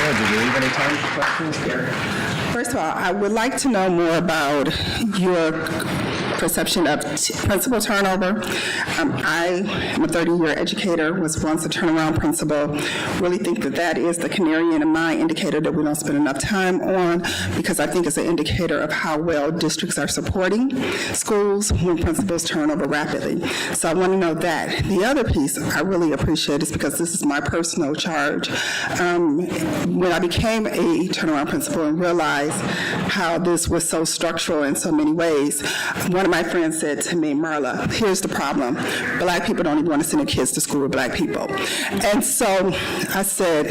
Did you leave any time for questions? First of all, I would like to know more about your perception of principal turnover. I am a 30-year educator, was once a turnaround principal. Really think that is the canary in a mine indicator that we don't spend enough time on, because I think it's an indicator of how well districts are supporting schools when principals turn over rapidly. So I want to know that. The other piece I really appreciate is because this is my personal charge. When I became a turnaround principal and realized how this was so structural in so many ways, one of my friends said to me, Marla, here's the problem. Black people don't even want to send their kids to school with black people. And so I said,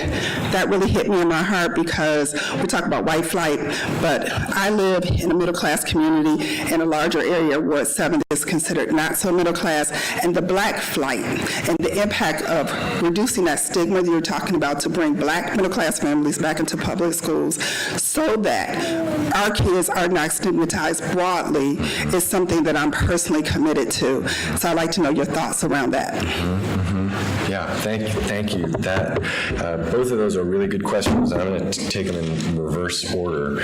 that really hit me in my heart, because we talk about white flight, but I live in a middle-class community in a larger area where 7 is considered not so middle class, and the black flight and the impact of reducing that stigma that you're talking about to bring black middle-class families back into public schools so that our kids are not stigmatized broadly is something that I'm personally committed to. So I'd like to know your thoughts around that. Yeah, thank you. That both of those are really good questions, and I'm going to take them in reverse order.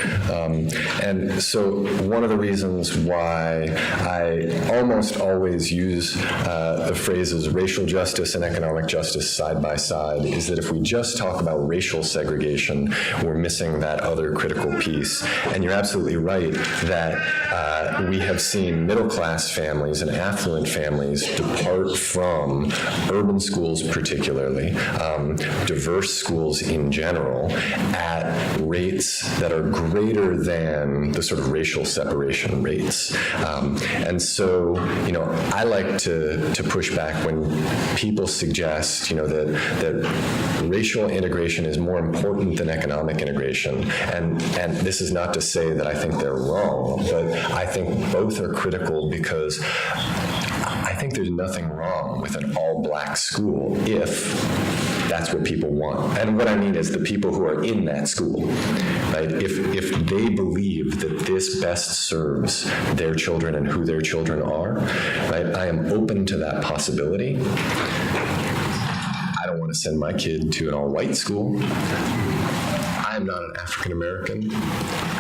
And so one of the reasons why I almost always use the phrases racial justice and economic justice side by side is that if we just talk about racial segregation, we're missing that other critical piece. And you're absolutely right that we have seen middle-class families and affluent families depart from urban schools particularly, diverse schools in general, at rates that are greater than the sort of racial separation rates. And so, I like to push back when people suggest, that racial integration is more important than economic integration. And this is not to say that I think they're wrong, but I think both are critical, because I think there's nothing wrong with an all-black school if that's what people want. And what I mean is the people who are in that school, right? If they believe that this best serves their children and who their children are, right? I am open to that possibility. I don't want to send my kid to an all-white school. I am not an African American.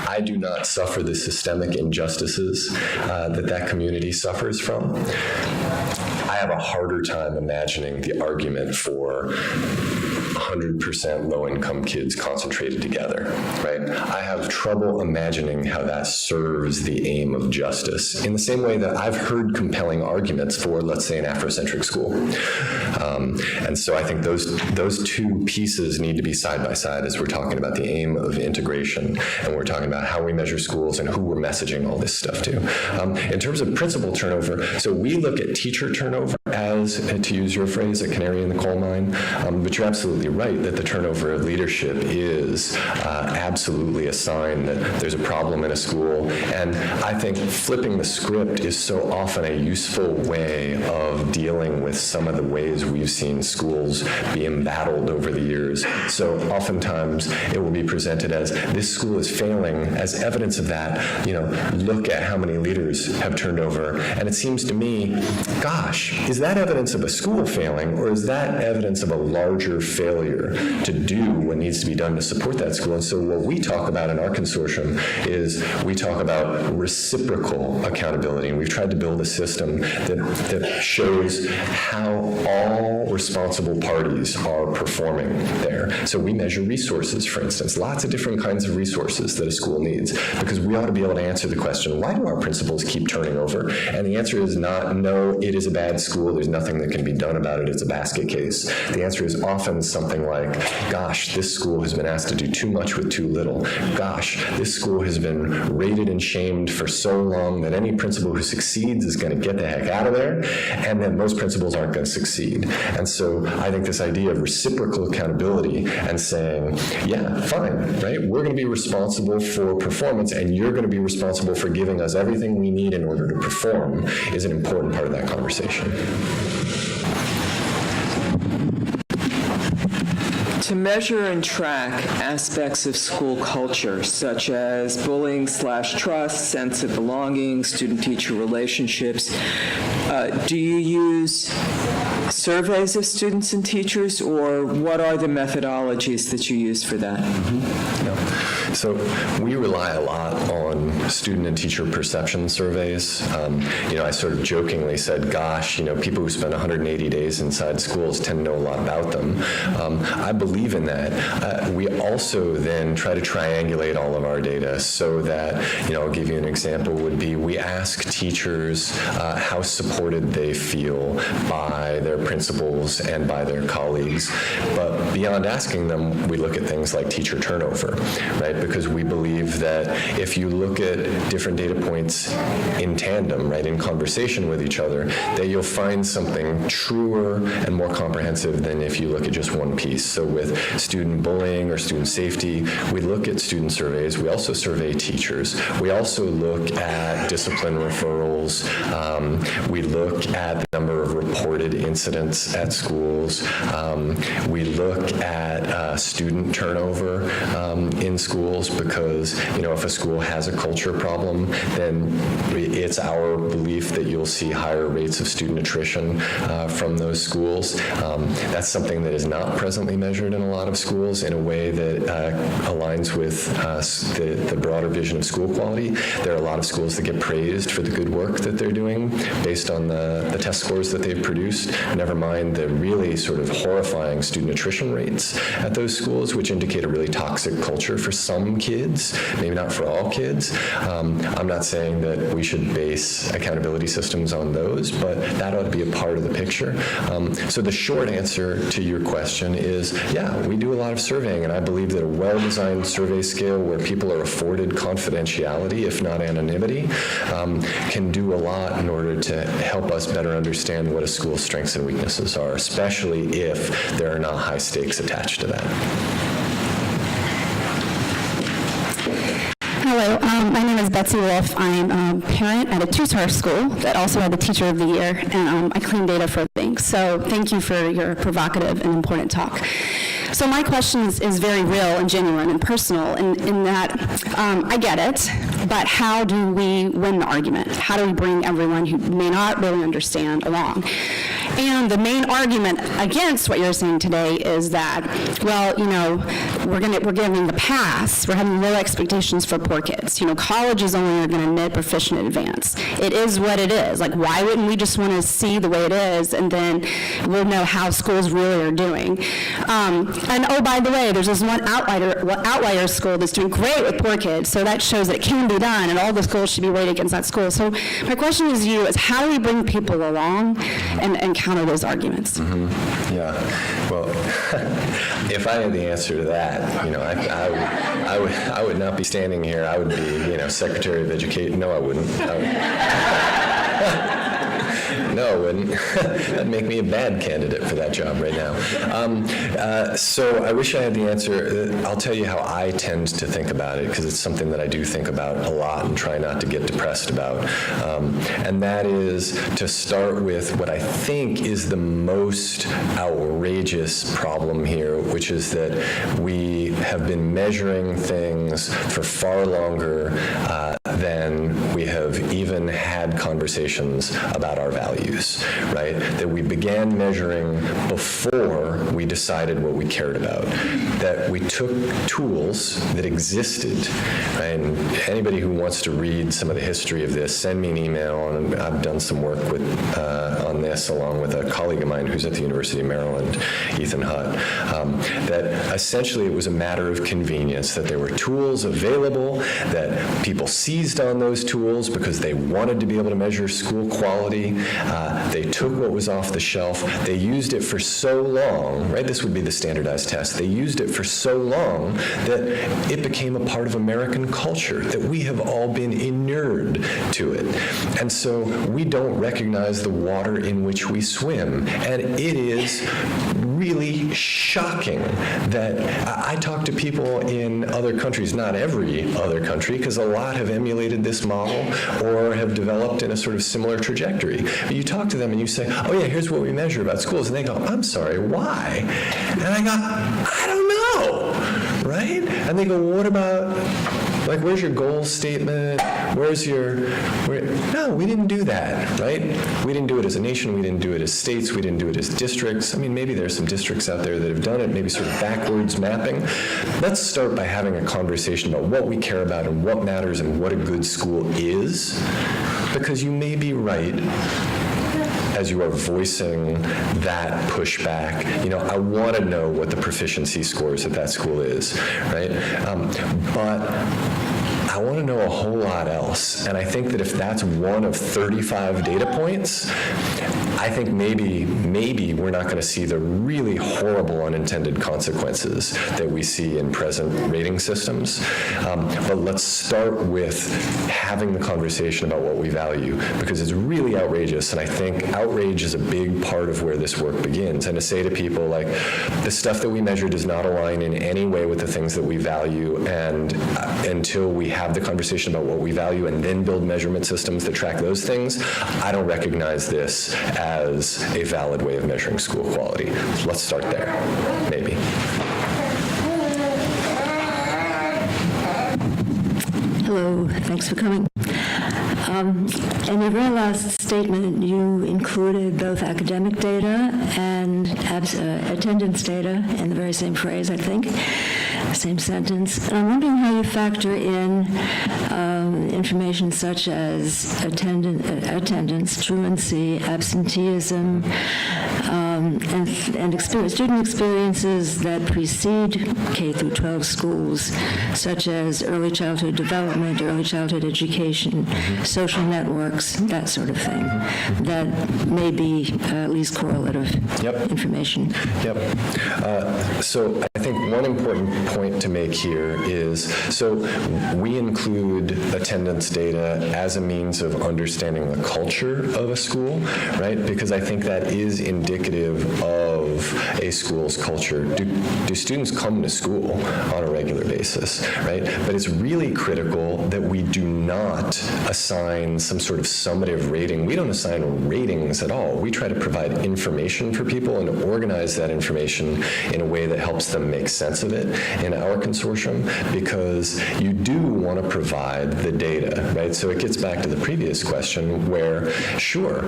I do not suffer the systemic injustices that community suffers from. I have a harder time imagining the argument for 100% low-income kids concentrated together, right? I have trouble imagining how that serves the aim of justice in the same way that I've heard compelling arguments for, let's say, an Afrocentric school. And so I think those two pieces need to be side by side as we're talking about the aim of integration, and we're talking about how we measure schools and who we're messaging all this stuff to. In terms of principal turnover, so we look at teacher turnover as, to use your phrase, a canary in the coal mine, but you're absolutely right that the turnover of leadership is absolutely a sign that there's a problem in a school. And I think flipping the script is so often a useful way of dealing with with some of the ways we've seen schools be embattled over the years. So oftentimes it will be presented as this school is failing. As evidence of that, look at how many leaders have turned over. And it seems to me, gosh, is that evidence of a school failing, or is that evidence of a larger failure to do what needs to be done to support that school? And so what we talk about in our consortium is we talk about reciprocal accountability. And we've tried to build a system that shows how all responsible parties are performing there. So we measure resources, for instance, lots of different kinds of resources that a school needs, because we ought to be able to answer the question, why do our principals keep turning over? And the answer is not, no, it is a bad school, there's nothing that can be done about it, it's a basket case. The answer is often something like, gosh, this school has been asked to do too much with too little. Gosh, this school has been rated and shamed for so long that any principal who succeeds is going to get the heck out of there, and then most principals aren't going to succeed. And so I think this idea of reciprocal accountability and saying, yeah, fine, right? We're going to be responsible for performance, and you're going to be responsible for giving us everything we need in order to perform is an important part of that conversation. To measure and track aspects of school culture, such as bullying/trust, sense of belonging, student-teacher relationships, do you use surveys of students and teachers, or what are the methodologies that you use for that? So we rely a lot on student and teacher perception surveys. I sort of jokingly said, gosh, people who spend 180 days inside schools tend to know a lot about them. I believe in that. We also then try to triangulate all of our data so that, I'll give you an example, would be we ask teachers how supported they feel by their principals and by their colleagues. But beyond asking them, we look at things like teacher turnover, right? Because we believe that if you look at different data points in tandem, right, in conversation with each other, that you'll find something truer and more comprehensive than if you look at just one piece. So with student bullying or student safety, we look at student surveys. We also survey teachers. We also look at discipline referrals. We look at the number of reported incidents at schools. We look at student turnover in schools, because, if a school has a culture problem, then it's our belief that you'll see higher rates of student attrition from those schools. That's something that is not presently measured in a lot of schools in a way that aligns with the broader vision of school quality. There are a lot of schools that get praised for the good work that they're doing based on the test scores that they've produced, never mind the really sort of horrifying student attrition rates at those schools, which indicate a really toxic culture for some kids, maybe not for all kids. I'm not saying that we should base accountability systems on those, but that ought to be a part of the picture. So the short answer to your question is, yeah, we do a lot of surveying, and I believe that a well-designed survey scale where people are afforded confidentiality, if not anonymity, can do a lot in order to help us better understand what a school's strengths and weaknesses are, especially if there are not high stakes attached to that. Hello, my name is Betsy Wolf. I'm a parent at a two-star school that also had the Teacher of the Year, and I clean data for things. So thank you for your provocative and important talk. So my question is very real and genuine and personal in that I get it, but how do we win the argument? How do we bring everyone who may not really understand along? And the main argument against what you're saying today is that, well, we're giving the pass. We're having low expectations for poor kids. College is only going to admit proficient and advanced. It is what it is. Like, why wouldn't we just want to see the way it is, and then we'll know how schools really are doing? And oh, by the way, there's this one outlier school that's doing great with poor kids, so that shows that it can be done, and all the schools should be rated against that school. So my question is how do we bring people along and counter those arguments? Mm-hmm. Yeah. Well, if I had the answer to that, I would not be standing here. I would be, Secretary of Education. No, I wouldn't. No, and that'd make me a bad candidate for that job right now. So I wish I had the answer. I'll tell you how I tend to think about it, because it's something that I do think about a lot and try not to get depressed about. And that is to start with what I think is the most outrageous problem here, which is that we have been measuring things for far longer than we have even had conversations about our values, right? That we began measuring before we decided what we cared about. That we took tools that existed, right? And anybody who wants to read some of the history of this, send me an email, and I've done some work with on this along with a colleague of mine who's at the University of Maryland, Ethan Hutt, that essentially it was a matter of convenience, that there were tools available, that people seized on those tools because they wanted to be able to measure school quality. They took what was off the shelf. They used it for so long, right? This would be the standardized test. They used it for so long that it became a part of American culture, that we have all been inured to it. And so we don't recognize the water in which we swim. And it is really shocking that I talk to people in other countries, not every other country, because a lot have emulated this model or have developed in a sort of similar trajectory. But you talk to them and you say, oh yeah, here's what we measure about schools. And they go, I'm sorry, why? And I go, I don't know, right? And they go, well, what about, like, where's your goal statement? No, we didn't do that, right? We didn't do it as a nation. We didn't do it as states. We didn't do it as districts. I mean, maybe there's some districts out there that have done it, maybe sort of backwards mapping. Let's start by having a conversation about what we care about and what matters and what a good school is, because you may be right as you are voicing that pushback. I want to know what the proficiency scores at that school is, right? But I want to know a whole lot else. And I think that if that's one of 35 data points, I think maybe we're not going to see the really horrible unintended consequences that we see in present rating systems. But let's start with having the conversation about what we value, because it's really outrageous. And I think outrage is a big part of where this work begins. And to say to people, like, the stuff that we measure does not align in any way with the things that we value, and until we have the conversation about what we value and then build measurement systems that track those things, I don't recognize this as a valid way of measuring school quality. Let's start there, maybe. Hello, thanks for coming. In your very last statement, you included both academic data and attendance data in the very same phrase, I think, same sentence. And I'm wondering how you factor in information such as attendance, truancy, absenteeism, and student experiences that precede K through 12 schools, such as early childhood development, early childhood education, social networks, that sort of thing, that may be at least correlative information. So I think one important point to make here is, so we include attendance data as a means of understanding the culture of a school, right? Because I think that is indicative of a school's culture. Do students come to school on a regular basis, right? But it's really critical that we do not assign some sort of summative rating. We don't assign ratings at all. We try to provide information for people and organize that information in a way that helps them make sense of it in our consortium, because you do want to provide the data, right? So it gets back to the previous question where, sure,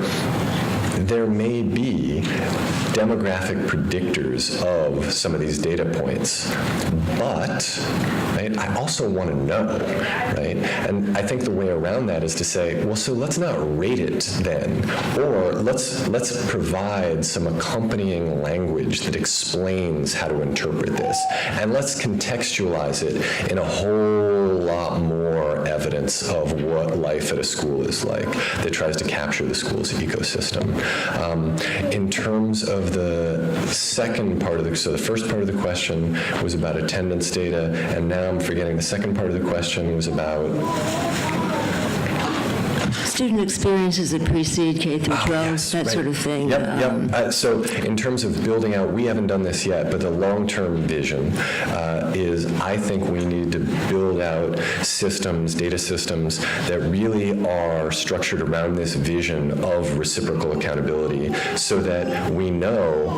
there may be demographic predictors of some of these data points, but right, I also want to know, right? And I think the way around that is to say, well, so let's not rate it then, or let's provide some accompanying language that explains how to interpret this, and let's contextualize it in a whole lot more evidence of what life at a school is like that tries to capture the school's ecosystem. In terms of the second part of so the first part of the question was about attendance data, and now I'm forgetting the second part of the question was about. student experiences that precede K through 12, Yes, that right. sort of thing. Yep. So in terms of building out, we haven't done this yet, but the long-term vision is I think we need to build out systems, data systems that really are structured around this vision of reciprocal accountability so that we know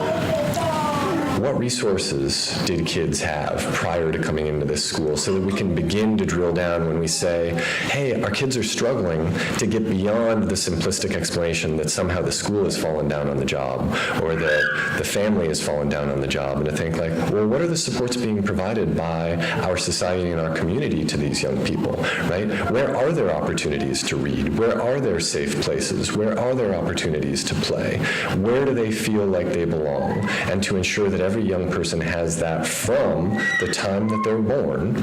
what resources did kids have prior to coming into this school so that we can begin to drill down when we say, hey, our kids are struggling, to get beyond the simplistic explanation that somehow the school has fallen down on the job or that the family has fallen down on the job, and to think like, well, what are the supports being provided by our society and our community to these young people, right? Where are there opportunities to read? Where are there safe places? Where are there opportunities to play? Where do they feel like they belong? And to ensure that every young person has that from the time that they're born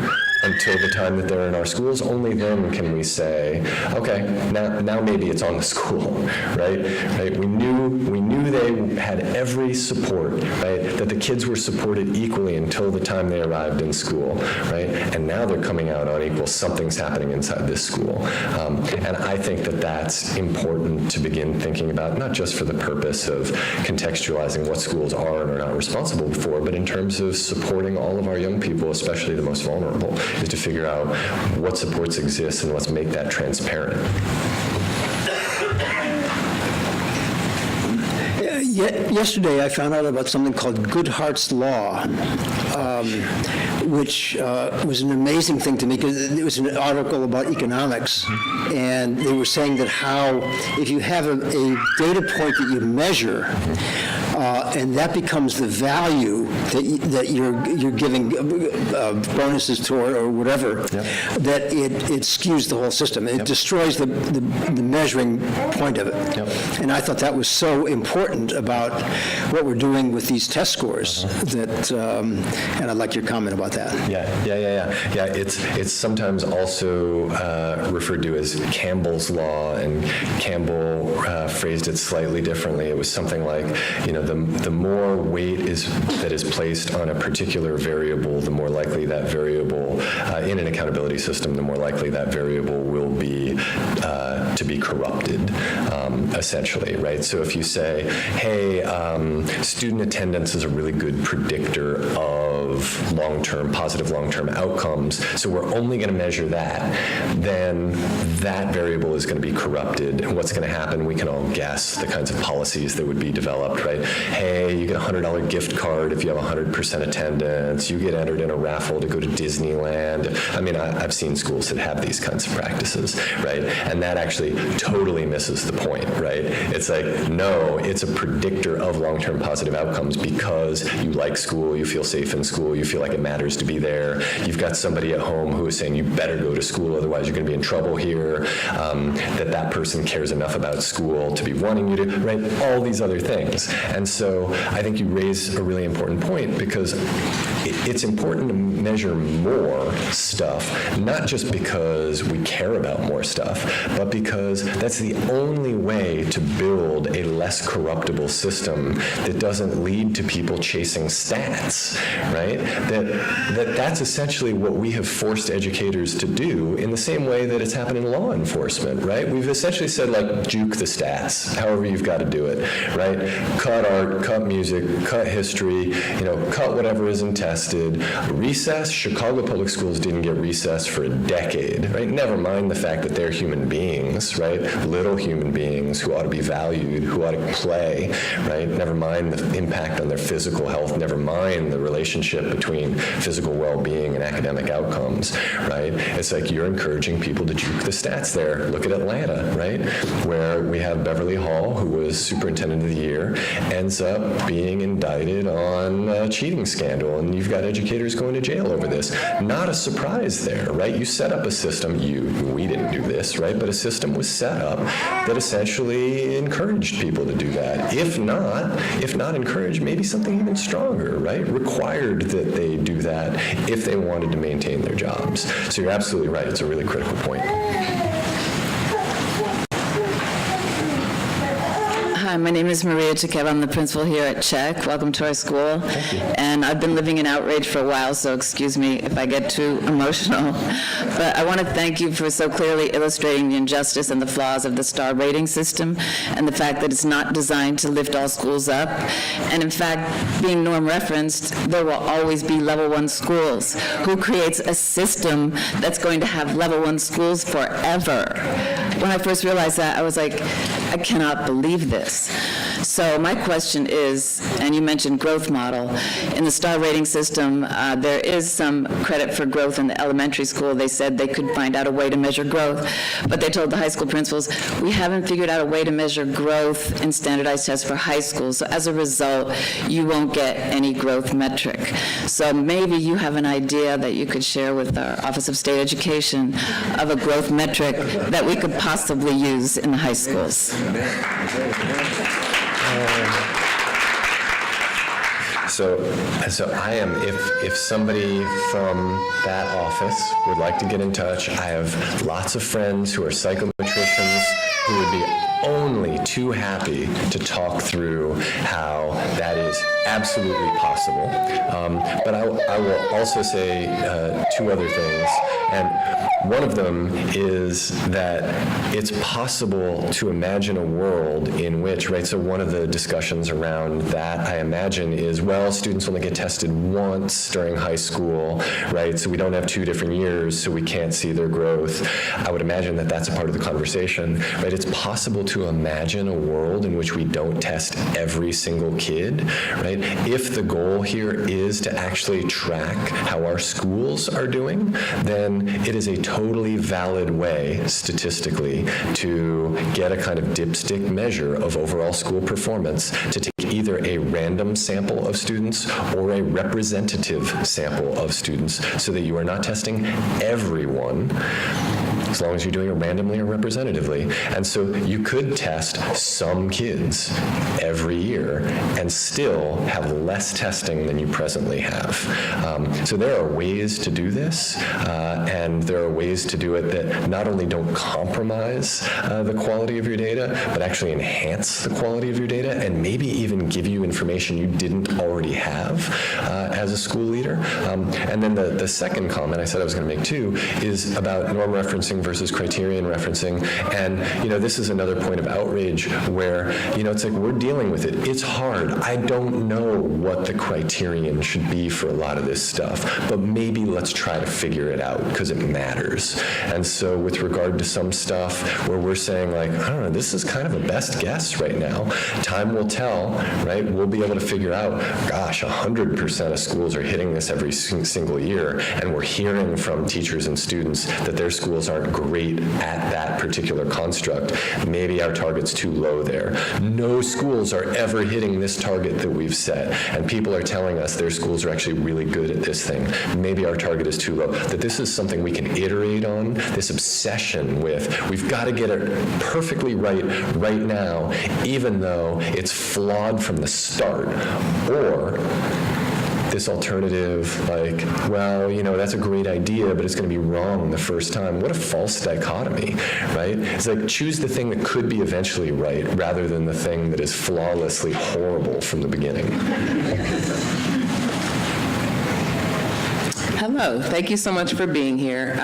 until the time that they're in our schools. Only then can we say, okay, now maybe it's on the school, right? We knew they had every support, right? That the kids were supported equally until the time they arrived in school, right? And now they're coming out unequal. Something's happening inside this school, and I think that that's important to begin thinking about, not just for the purpose of contextualizing what schools are and are not responsible for, but in terms of supporting all of our young people, especially the most vulnerable, is to figure out what supports exist and let's make that transparent. Yesterday, I found out about something called Goodhart's Law, which was an amazing thing to me because it was an article about economics, and they were saying that how if you have a data point that you measure, and that becomes the value that you're giving bonuses toward or whatever, that it skews the whole system. It destroys the measuring point of it. And I thought that was so important about what we're doing with these test scores. That, and I'd like your comment about that. Yeah. It's sometimes also referred to as Campbell's Law, and Campbell phrased it slightly differently. It was something like, the more weight that is placed on a particular variable, the more likely that variable in an accountability system, the more likely that variable will be to be corrupted, essentially, right? So if you say, hey, student attendance is a really good predictor of positive long-term outcomes, so we're only going to measure that, then that variable is going to be corrupted. And what's going to happen, we can all guess the kinds of policies that would be developed, right? Hey, you get a $100 gift card if you have 100% attendance. You get entered in a raffle to go to Disneyland. I mean, I've seen schools that have these kinds of practices, right? And that actually totally misses the point, right? It's like, no, it's a predictor of long-term positive outcomes because you like school, you feel safe in school, you feel like it matters to be there. You've got somebody at home who is saying you better go to school, otherwise you're going to be in trouble here. That person cares enough about school to be wanting you to, right? All these other things. And so I think you raise a really important point because it's important to measure more stuff, not just because we care about more stuff, but because that's the only way to build a less corruptible system that doesn't lead to people chasing stats, right? That's essentially what we have forced educators to do in the same way that it's happened in law enforcement, right? We've essentially said, like, juke the stats, however you've got to do it, right? Cut art, cut music, cut history, cut whatever isn't tested. Recess, Chicago Public Schools didn't get recess for a decade, right? Never mind the fact that they're human beings, right? Little human beings who ought to be valued, who ought to play, right? Never mind the impact on their physical health, never mind the relationship between physical well-being and academic outcomes, right? It's like you're encouraging people to juke the stats there. Look at Atlanta, right? Where we have Beverly Hall, who was superintendent of the year, ends up being indicted on a cheating scandal, and you've got educators going to jail over this. Not a surprise there, right? You set up a system, we didn't do this, right? But a system was set up that essentially encouraged people to do that. If not encouraged, maybe something even stronger, right? Required that they do that if they wanted to maintain their jobs. So you're absolutely right. It's a really critical point. Hi, Hi, my name is Maria Chikev. I'm the principal here at Czech. Welcome to our school. Thank you. And I've been living in outrage for a while, so excuse me if I get too emotional. But I want to thank you for so clearly illustrating the injustice and the flaws of the star rating system and the fact that it's not designed to lift all schools up. And in fact, being norm referenced, there will always be level 1 schools. Who creates a system that's going to have level 1 schools forever? When I first realized that, I was like, I cannot believe this. So my question is, and you mentioned growth model, in the star rating system, there is some credit for growth in the elementary school. They said they could find out a way to measure growth, but they told the high school principals, we haven't figured out a way to measure growth in standardized tests for high school, so as a result, you won't get any growth metric. So maybe you have an idea that you could share with our Office of State Education of a growth metric that we could possibly use in the high schools. So I am, if somebody from that office would like to get in touch, I have lots of friends who are psychometricians who would be only too happy to talk through how that is absolutely possible. But I will also say 2 other things. And one of them is that it's possible to imagine a world in which, right, so one of the discussions around that, I imagine, is, well, students only get tested once during high school, right, so we don't have 2 different years, so we can't see their growth. I would imagine that that's a part of the conversation, right? It's possible to imagine a world in which we don't test every single kid, right? If the goal here is to actually track how our schools are doing, then it is a totally valid way, statistically, to get a kind of dipstick measure of overall school performance, to take either a random sample of students or a representative sample of students so that you are not testing everyone, as long as you're doing it randomly or representatively. And so you could test some kids every year and still have less testing than you presently have. So there are ways to do this, and there are ways to do it that not only don't compromise the quality of your data, but actually enhance the quality of your data and maybe even give you information you didn't already have as a school leader. And then the second comment I said I was going to make too is about norm referencing versus criterion referencing. And, this is another point of outrage where, it's like we're dealing with it. It's hard. I don't know what the criterion should be for a lot of this stuff, but maybe let's try to figure it out because it matters. And so with regard to some stuff where we're saying like, I don't know, this is kind of a best guess right now. Time will tell, right? We'll be able to figure out, gosh, 100% of schools are hitting this every single year, and we're hearing from teachers and students that their schools aren't great at that particular construct. Maybe our target's too low there. No schools are ever hitting this target that we've set, and people are telling us their schools are actually really good at this thing. Maybe our target is too low. That this is something we can iterate on, this obsession with, we've got to get it perfectly right now, even though it's flawed from the start. Or this alternative, like, well, that's a great idea, but it's going to be wrong the first time. What a false dichotomy, right? It's like choose the thing that could be eventually right rather than the thing that is flawlessly horrible from the beginning. Hello, thank you so much for being here.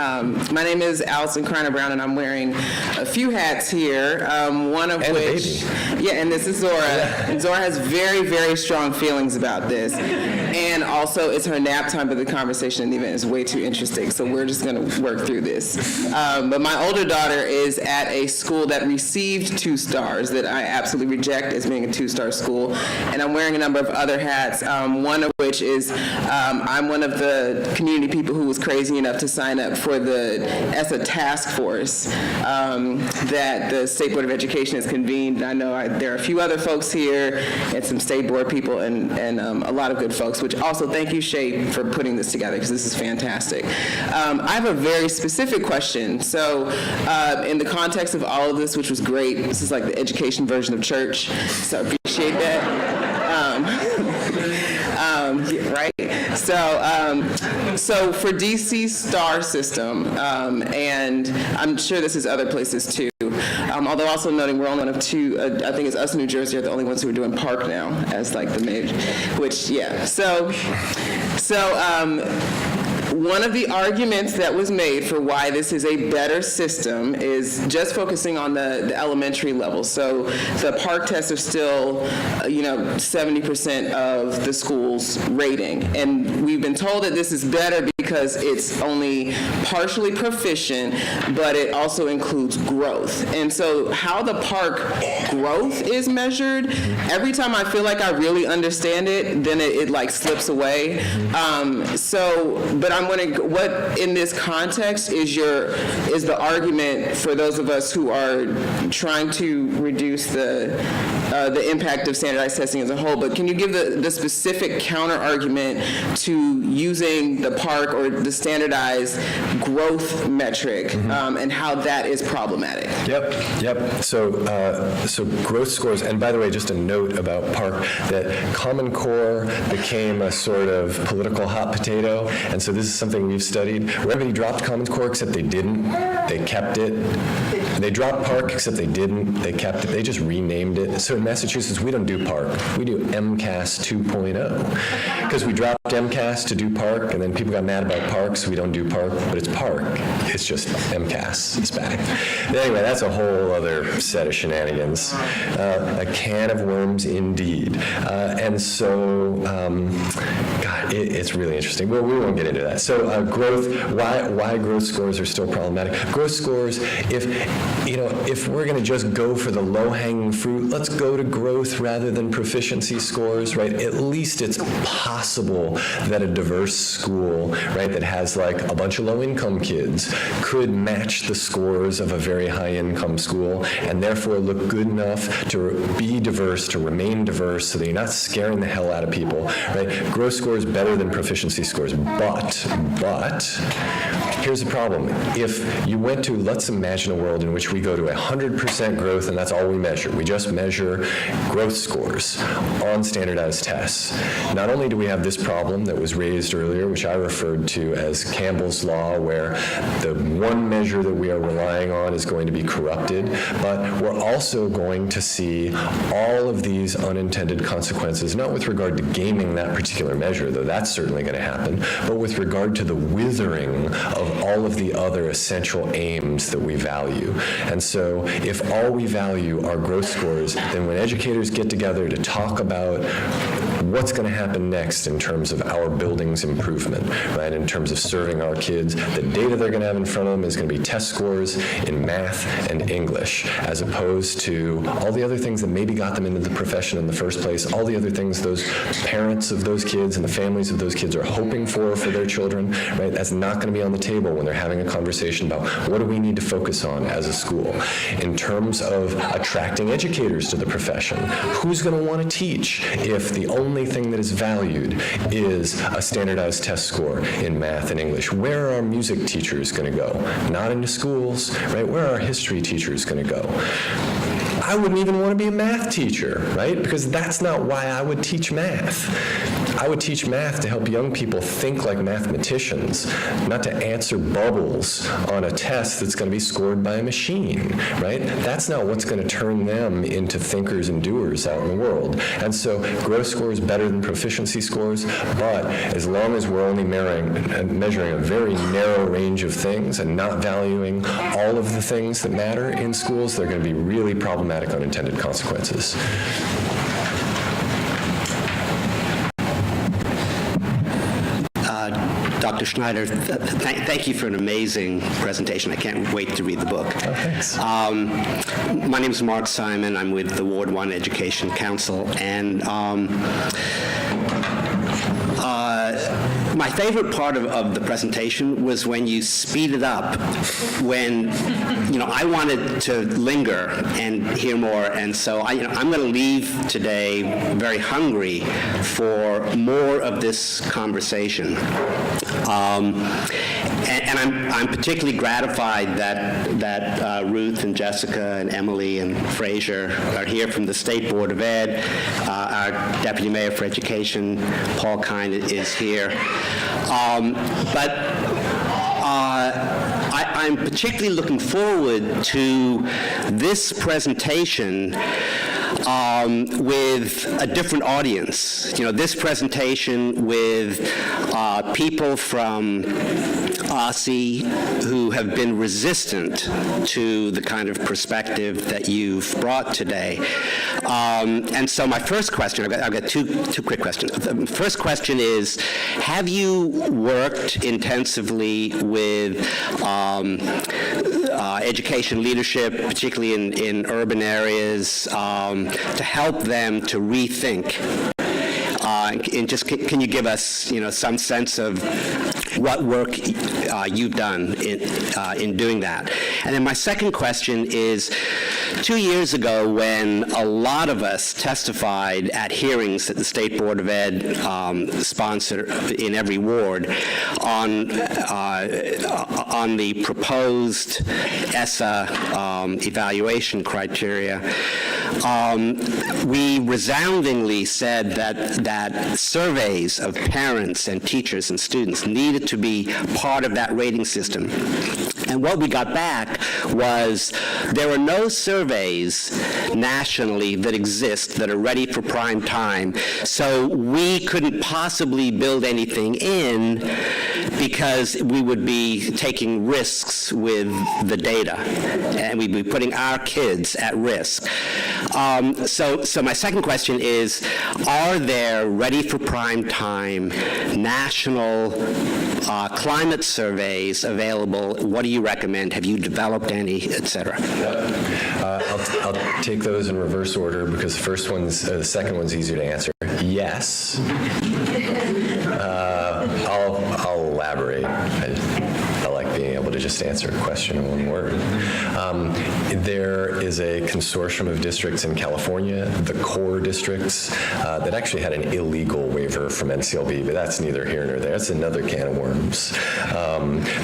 My name is Allison Kreiner Brown, and I'm wearing a few hats here, one of which, and this is Zora. Zora has very, very strong feelings about this, and also it's her nap time, but the conversation in the event is way too interesting, so we're just going to work through this. But my older daughter is at a school that received 2 stars that I absolutely reject as being a 2-star school, and I'm wearing a number of other hats, one of which is I'm one of the community people who was crazy enough to sign up for the ESSA task force that the State Board of Education has convened. I know there are a few other folks here and some state board people and a lot of good folks, which also thank you, SHAPPE, for putting this together because this is fantastic. I have a very specific question. So in the context of all of this, which was great, this is like the education version of church, so I appreciate that. Right? So for DC star system, and I'm sure this is other places too, although also noting we're only one of two, I think it's us in New Jersey are the only ones who are doing park now as like the major, which, yeah. So one of the arguments that was made for why this is a better system is just focusing on the elementary level. So the park tests are still, 70% of the school's rating. And we've been told that this is better because it's only partially proficient, but it also includes growth. And so how the park growth is measured, every time I feel like I really understand it, then it like slips away. But I'm wondering, what in this context is the argument for those of us who are trying to reduce the impact of standardized testing as a whole, but can you give the specific counter argument to using the park or the standardized growth metric and how that is problematic? Yep. So growth scores, and by the way, just a note about park, that Common Core became a sort of political hot potato, and so this is something we've studied. Where everybody dropped Common Core except they didn't, they kept it. They dropped park except they didn't, they kept it. They just renamed it. So in Massachusetts, we don't do park. We do MCAS 2.0. Because we dropped MCAS to do park, and then people got mad about park, so we don't do park, but it's park. It's just MCAS is back. But anyway, that's a whole other set of shenanigans. A can of worms indeed. And so, God, it's really interesting. Well, we won't get into that. So growth, why growth scores are still problematic. Growth scores, if we're going to just go for the low-hanging fruit, let's go to growth rather than proficiency scores, right? At least it's possible that a diverse school, right, that has like a bunch of low-income kids could match the scores of a very high-income school and therefore look good enough to be diverse, to remain diverse, so that you're not scaring the hell out of people, right? Growth scores better than proficiency scores, but here's the problem. If you went to, let's imagine a world in which we go to 100% growth and that's all we measure. We just measure growth scores on standardized tests. Not only do we have this problem that was raised earlier, which I referred to as Campbell's Law, where the one measure that we are relying on is going to be corrupted, but we're also going to see all of these unintended consequences, not with regard to gaming that particular measure, though that's certainly going to happen, but with regard to the withering of all of the other essential aims that we value. And so if all we value are growth scores, then when educators get together to talk about what's going to happen next in terms of our building's improvement, right, in terms of serving our kids, the data they're going to have in front of them is going to be test scores in math and English, as opposed to all the other things that maybe got them into the profession in the first place, all the other things those parents of those kids and the families of those kids are hoping for their children, right? That's not going to be on the table when they're having a conversation about what do we need to focus on as a school. In terms of attracting educators to the profession, who's going to want to teach if the only thing that is valued is a standardized test score in math and English? Where are our music teachers going to go? Not into schools, right? Where are our history teachers going to go? I wouldn't even want to be a math teacher, right? Because that's not why I would teach math. I would teach math to help young people think like mathematicians, not to answer bubbles on a test that's going to be scored by a machine, right? That's not what's going to turn them into thinkers and doers out in the world. And so growth scores better than proficiency scores, but as long as we're only measuring a very narrow range of things and not valuing all of the things that matter in schools, they're going to be really problematic unintended consequences. Dr. Schneider, thank you for an amazing presentation. I can't wait to read the book. Oh, thanks. My name is Mark Simon. I'm with the Ward 1 Education Council, and my favorite part of the presentation was when you speeded up, when, I wanted to linger and hear more, and so I'm going to leave today very hungry for more of this conversation. And I'm particularly gratified that Ruth and Jessica and Emily and Fraser are here from the State Board of Ed. Our Deputy Mayor for Education, Paul Kine, is here. I'm particularly looking forward to this presentation with a different audience. You know, this presentation with people from OSSE who have been resistant to the kind of perspective that you've brought today. And so my first question, I've got two quick questions. The first question is, have you worked intensively with education leadership, particularly in urban areas, to help them to rethink? And just can you give us, you know, some sense of what work you've done in doing that? And then my second question is, 2 years ago, when a lot of us testified at hearings that the State Board of Ed sponsored in every ward on the proposed ESSA evaluation criteria, we resoundingly said that surveys of parents and teachers and students needed to be part of that rating system. And what we got back was there are no surveys nationally that exist that are ready for prime time, so we couldn't possibly build anything in because we would be taking risks with the data, and we'd be putting our kids at risk. So my second question is, are there ready for prime time national climate surveys available? What do you recommend? Have you developed any, et cetera? I'll take those in reverse order because the second one's easier to answer. Yes. I'll elaborate. I like being able to just answer a question in one word. There is a consortium of districts in California, the core districts, that actually had an illegal waiver from NCLB, but that's neither here nor there. That's another can of worms.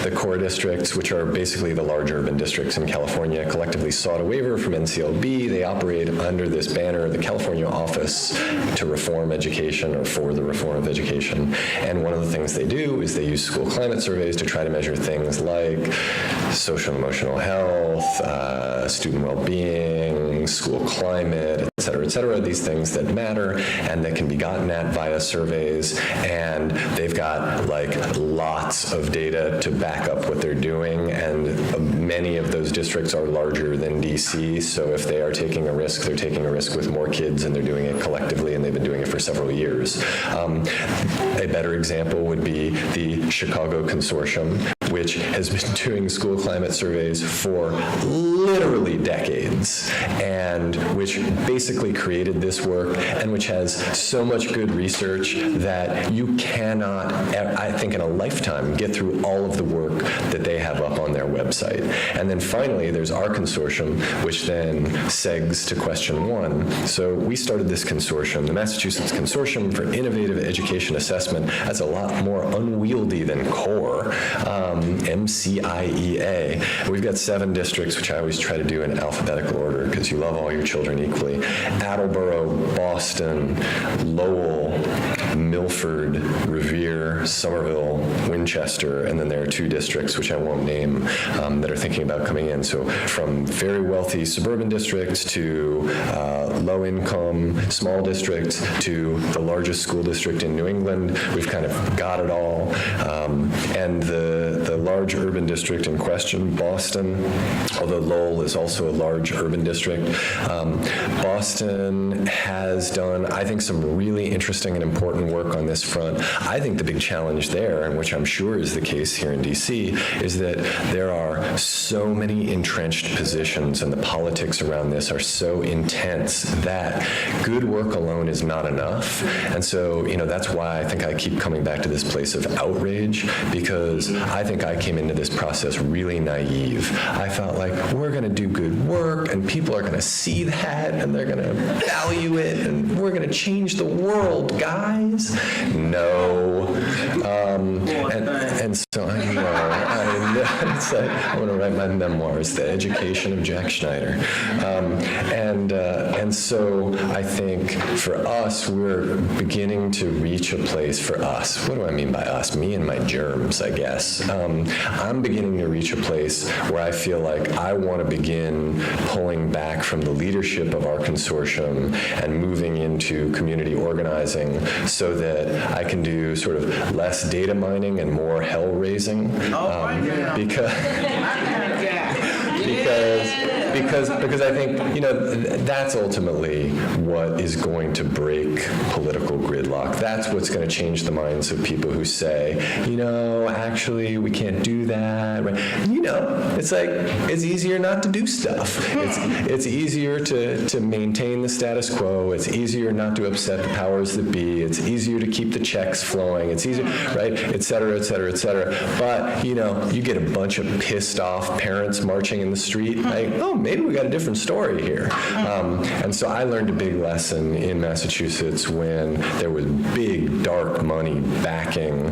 The core districts, which are basically the large urban districts in California, collectively sought a waiver from NCLB. They operate under this banner, the California Office to Reform Education, or for the Reform of Education. And one of the things they do is they use school climate surveys to try to measure things like social and emotional health, student well-being, school climate, et cetera, these things that matter and that can be gotten at via surveys. And they've got like lots of data to back up what they're doing, and many of those districts are larger than DC, so if they are taking a risk, they're taking a risk with more kids, and they're doing it collectively, and they've been doing it for several years. A better example would be the Chicago Consortium, which has been doing school climate surveys for literally decades, and which basically created this work, and which has so much good research that you cannot, I think in a lifetime, get through all of the work that they have up on their website. And then finally, there's our consortium, which then segs to question one. So we started this consortium, the Massachusetts Consortium for Innovative Education Assessment. That's a lot more unwieldy than CORE, MCIEA. We've got 7 districts, which I always try to do in alphabetical order because you love all your children equally. Attleboro, Boston, Lowell, Milford, Revere, Somerville, Winchester, and then there are 2 districts, which I won't name, that are thinking about coming in. So from very wealthy suburban districts to low-income small districts to the largest school district in New England, we've kind of got it all. And the large urban district in question, Boston, although Lowell is also a large urban district, Boston has done, I think, some really interesting and important work on this front. I think the big challenge there, and which I'm sure is the case here in DC, is that there are so many entrenched positions and the politics around this are so intense that good work alone is not enough. And so, you know, that's why I think I keep coming back to this place of outrage, because I think I came into this process really naive. I felt like we're going to do good work and people are going to see that and they're going to value it and we're going to change the world, guys. No. And so I know. It's like, I want to write my memoirs, The Education of Jack Schneider. And so I think for us, we're beginning to reach a place for us. What do I mean by us? Me and my germs, I guess. I'm beginning to reach a place where I feel like I want to begin pulling back from the leadership of our consortium and moving into community organizing so that I can do sort of less data mining and more hell raising. Because I think, that's ultimately what is going to break political gridlock. That's what's going to change the minds of people who say, actually, we can't do that. It's like, it's easier not to do stuff. It's easier to maintain the status quo. It's easier not to upset the powers that be. It's easier to keep the checks flowing. It's easier, right, et cetera, et cetera, et cetera. But, you get a bunch of pissed off parents marching in the street, like, oh, maybe we got a different story here. And so I learned a big lesson in Massachusetts when there was big, dark money backing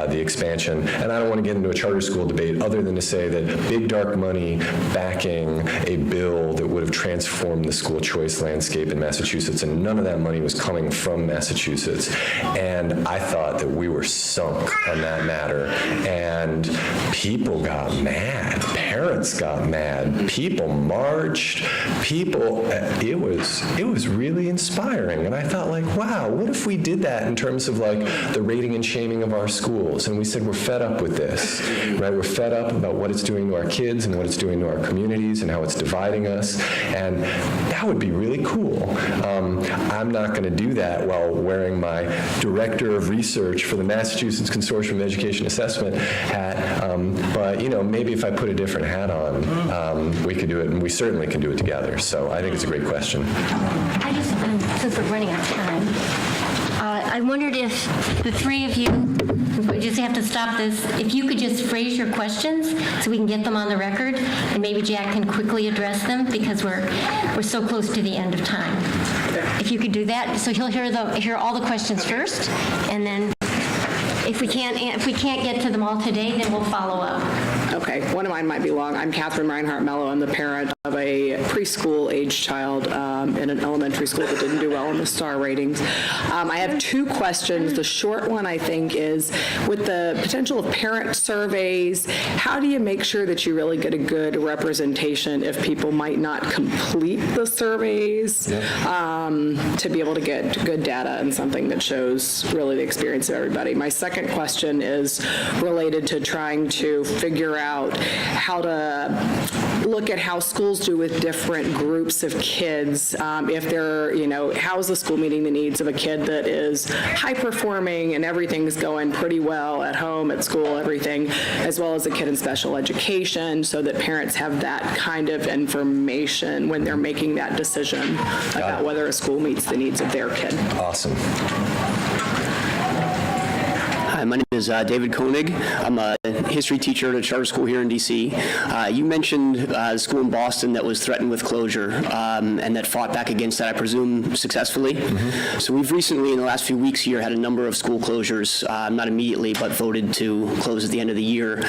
the expansion. And I don't want to get into a charter school debate other than to say that big, dark money backing a bill that would have transformed the school choice landscape in Massachusetts, and none of that money was coming from Massachusetts. And I thought that we were sunk on that matter. And people got mad. Parents got mad. People marched. It was really inspiring. And I thought, like, wow, what if we did that in terms of like the rating and shaming of our schools? And we said, we're fed up with this, right? We're fed up about what it's doing to our kids and what it's doing to our communities and how it's dividing us. And that would be really cool. I'm not going to do that while wearing my Director of Research for the Massachusetts Consortium of Education Assessment hat. But, maybe if I put a different hat on, we could do it, and we certainly can do it together. So I think it's a great question. I just, since we're running out of time, I wondered if the three of you, we just have to stop this, if you could just phrase your questions so we can get them on the record, and maybe Jack can quickly address them because we're so close to the end of time. If you could do that, so he'll hear all the questions first, and then if we can't get to them all today, then we'll follow up. Okay, one of mine might be long. I'm Catherine Reinhardt Mello. I'm the parent of a preschool-age child in an elementary school that didn't do well in the star ratings. I have two questions. The short one, I think, is with the potential of parent surveys, how do you make sure that you really get a good representation if people might not complete the surveys to be able to get good data and something that shows really the experience of everybody? My second question is related to trying to figure out how to look at how schools do with different groups of kids. If they're, how is the school meeting the needs of a kid that is high performing and everything's going pretty well at home, at school, everything, as well as a kid in special education, so that parents have that kind of information when they're making that decision about whether a school meets the needs of their kid. Awesome. Hi, my name is David Koenig. I'm a history teacher at a charter school here in D.C. You mentioned a school in Boston that was threatened with closure and that fought back against that, I presume, successfully. Mm-hmm. So we've recently, in the last few weeks here, had a number of school closures, not immediately, but voted to close at the end of the year.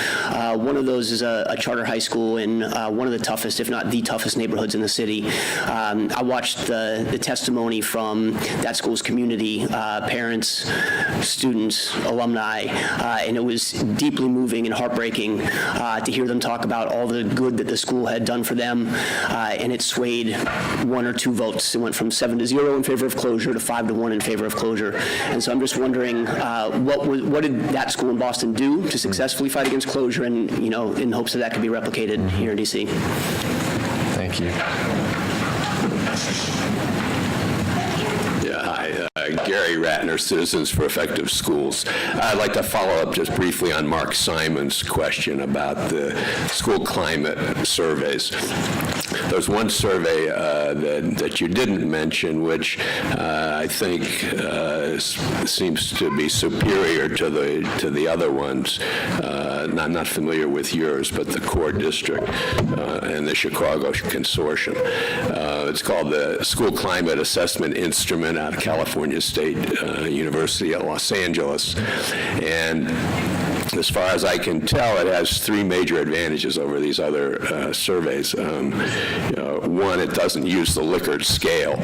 One of those is a charter high school in one of the toughest, if not the toughest neighborhoods in the city. I watched the testimony from that school's community, parents, students, alumni, and it was deeply moving and heartbreaking to hear them talk about all the good that the school had done for them, and it swayed 1 or 2 votes. It went from 7-0 in favor of closure to 5-1 in favor of closure. And so I'm just wondering, what did that school in Boston do to successfully fight against closure, and in hopes that could be replicated here in D.C. Thank you. Gary Ratner, Citizens for Effective Schools. I'd like to follow up just briefly on Mark Simon's question about the school climate surveys. There's one survey that you didn't mention, which I think seems to be superior to the other ones. I'm not familiar with yours, but the core district and the Chicago Consortium. It's called the School Climate Assessment Instrument out of California State University at Los Angeles. And as far as I can tell, it has 3 major advantages over these other surveys. One, it doesn't use the Likert scale,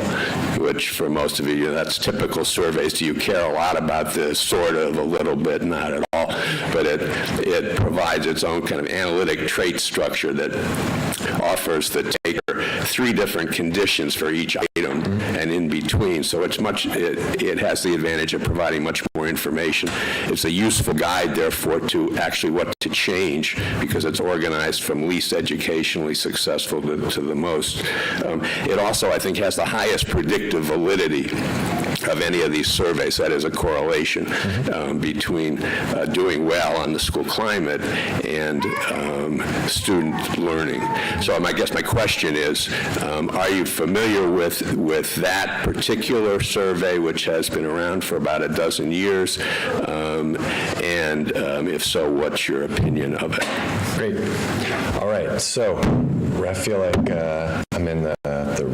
which for most of you, that's typical surveys. Do you care a lot about this? Sort of, a little bit, not at all. well, but it provides its own kind of analytic trait structure that offers the taker 3 different conditions for each item and in between. So it has the advantage of providing much more information. It's a useful guide, therefore, to actually what to change, because it's organized from least educationally successful to the most. It also, I think, has the highest predictive validity of any of these surveys. That is a correlation between doing well on the school climate and student learning. So I guess my question is, are you familiar with that particular survey, which has been around for about a dozen years? And if so, what's your opinion of it? Great. All right. So I feel like I'm in the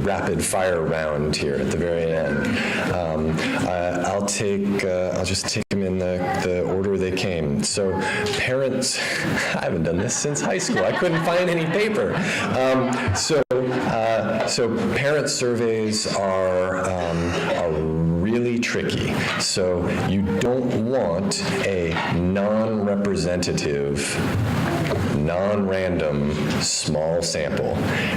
rapid fire round here at the very end. I'll just take them in the order they came. So parents, I haven't done this since high school. I couldn't find any paper. So parent surveys are really tricky. So you don't want a non-representative, non-random, small sample,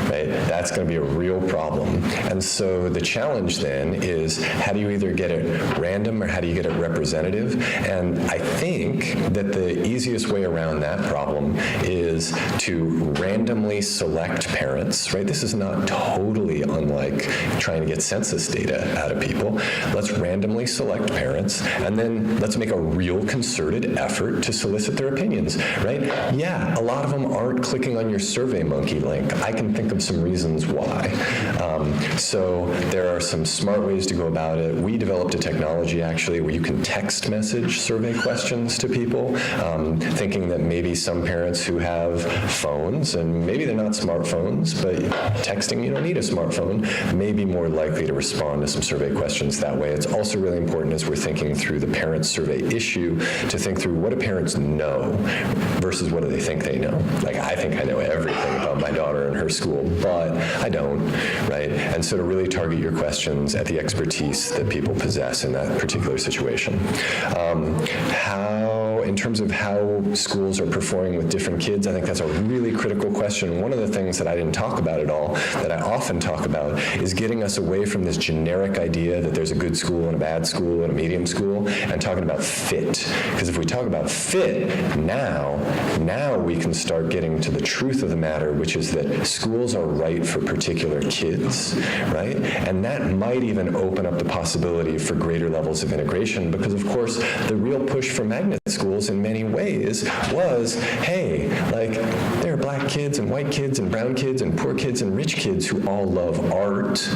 right? That's going to be a real problem. And so the challenge then is, how do you either get it random or how do you get it representative? And I think that the easiest way around that problem is to randomly select parents, right? This is not totally unlike trying to get census data out of people. Let's randomly select parents, and then let's make a real concerted effort to solicit their opinions, right? Yeah, a lot of them aren't clicking on your SurveyMonkey link. I can think of some reasons why. So there are some smart ways to go about it. We developed a technology, actually, where you can text message survey questions to people, thinking that maybe some parents who have phones, and maybe they're not smartphones, but texting, you don't need a smartphone, may be more likely to respond to some survey questions that way. It's also really important, as we're thinking through the parent survey issue, to think through, what do parents know versus what do they think they know? Like, I think I know everything about my daughter and her school, but I don't, right? And so to really target your questions at the expertise that people possess in that particular situation. In terms of how schools are performing with different kids, I think that's a really critical question. One of the things that I didn't talk about at all, that I often talk about, is getting us away from this generic idea that there's a good school and a bad school and a medium school, and talking about fit. Because if we talk about fit now we can start getting to the truth of the matter, which is that schools are right for particular kids, right? And that might even open up the possibility for greater levels of integration, because of course the real push for magnet schools in many ways was, hey, like, there are black kids and white kids and brown kids and poor kids and rich kids who all love art,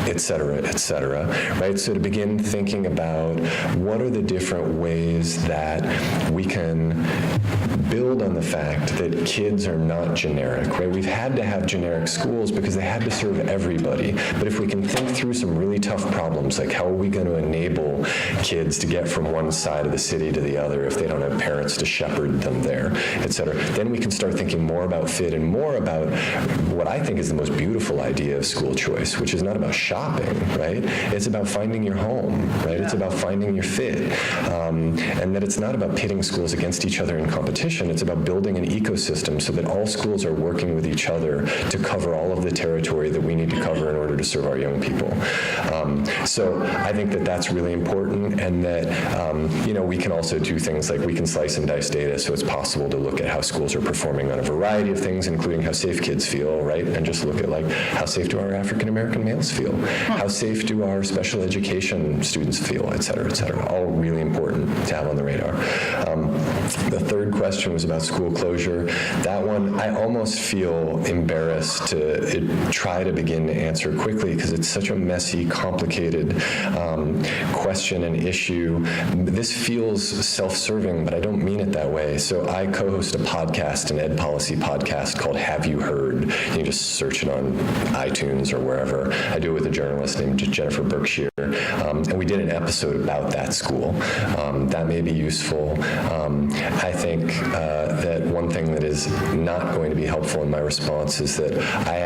et cetera, right? So to begin thinking about what are the different ways that we can build on the fact that kids are not generic, right? We've had to have generic schools because they had to serve everybody. But if we can think through some really tough problems, like how are we going to enable kids to get from one side of the city to the other if they don't have parents to shepherd them there, et cetera, then we can start thinking more about fit and more about what I think is the most beautiful idea of school choice, which is not about shopping, right? It's about finding your home, right? It's about finding your fit. And that it's not about pitting schools against each other in competition. It's about building an ecosystem so that all schools are working with each other to cover all of the territory that we need to cover in order to serve our young people. So I think that that's really important, and that we can also do things like we can slice and dice data, so it's possible to look at how schools are performing on a variety of things, including how safe kids feel, right? And just look at, like, how safe do our African American males feel? How safe do our special education students feel, et cetera, et cetera. All really important to have on the radar. The third question was about school closure. That one, I almost feel embarrassed to try to begin to answer quickly, because it's such a messy, complicated question and issue. This feels self-serving, but I don't mean it that way. So I co-host a podcast, an ed policy podcast called Have You Heard? You can just search it on iTunes or wherever. I do it with a journalist named Jennifer Berkshire, and we did an episode about that school. That may be useful. I think that one thing that is not going to be helpful in my response is that I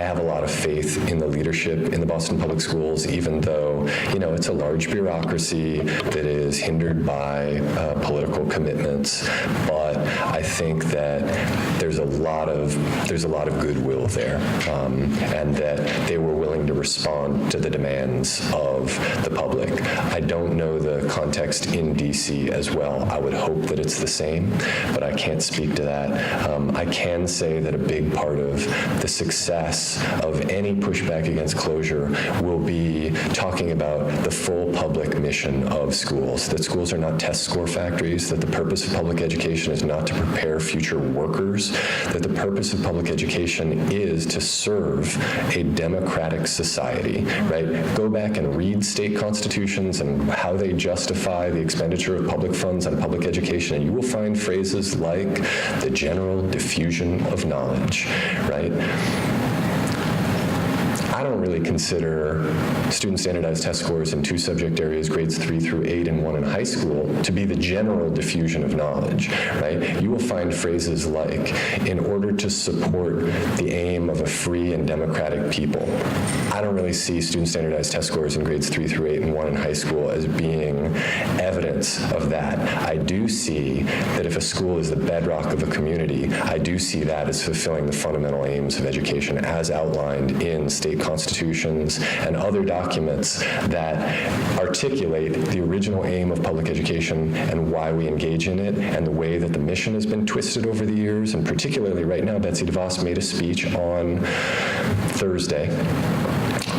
have a lot lot of faith in the leadership in the Boston Public Schools, even though, it's a large bureaucracy that is hindered by political commitments. But I think that there's a lot of goodwill there, and that they were willing to respond to the demands of the public. I don't know the context in DC as well. I would hope that it's the same, but I can't speak to that. I can say that a big part of the success of any pushback against closure will be talking about the full public mission of schools, that schools are not test score factories, that the purpose of public education is not to prepare future workers, that the purpose of public education is to serve a democratic society, right? Go back and read state constitutions and how they justify the expenditure of public funds on public education, and you will find phrases like the general diffusion of knowledge, right? I don't really consider student standardized test scores in 2 subject areas, grades 3 through 8 and 1 in high school, to be the general diffusion of knowledge, right? You will find phrases like, in order to support the aim of a free and democratic people. I don't really see student standardized test scores in grades 3 through 8 and 1 in high school as being evidence of that. I do see that if a school is the bedrock of a community, I do see that as fulfilling the fundamental aims of education as outlined in state constitutions and other documents that articulate the original aim of public education and why we engage in it, and the way that the mission has been twisted over the years. And particularly right now, Betsy DeVos made a speech on Thursday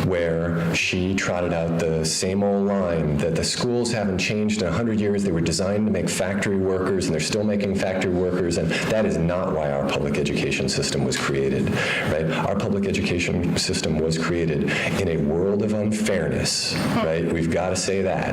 where she trotted out the same old line that the schools haven't changed in 100 years. They were designed to make factory workers, and they're still making factory workers, and that is not why our public education system was created, right? Our public education system was created in a world of unfairness, right? We've got to say that,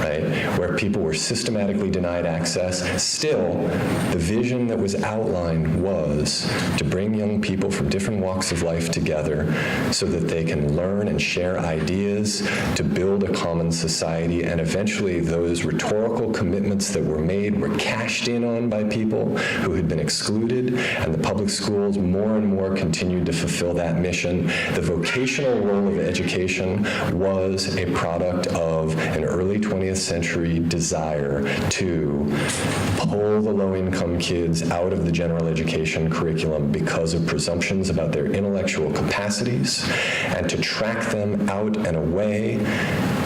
right? Where people were systematically denied access. Still, the vision that was outlined was to bring young people from different walks of life together so that they can learn and share ideas to build a common society, and eventually those rhetorical commitments that were made were cashed in on by people who had been excluded, and the public schools more and more continued to fulfill that mission. The vocational role of education was a product of an early 20th century desire to pull the low-income kids out of the general education curriculum because of presumptions about their intellectual capacities, and to track them out and away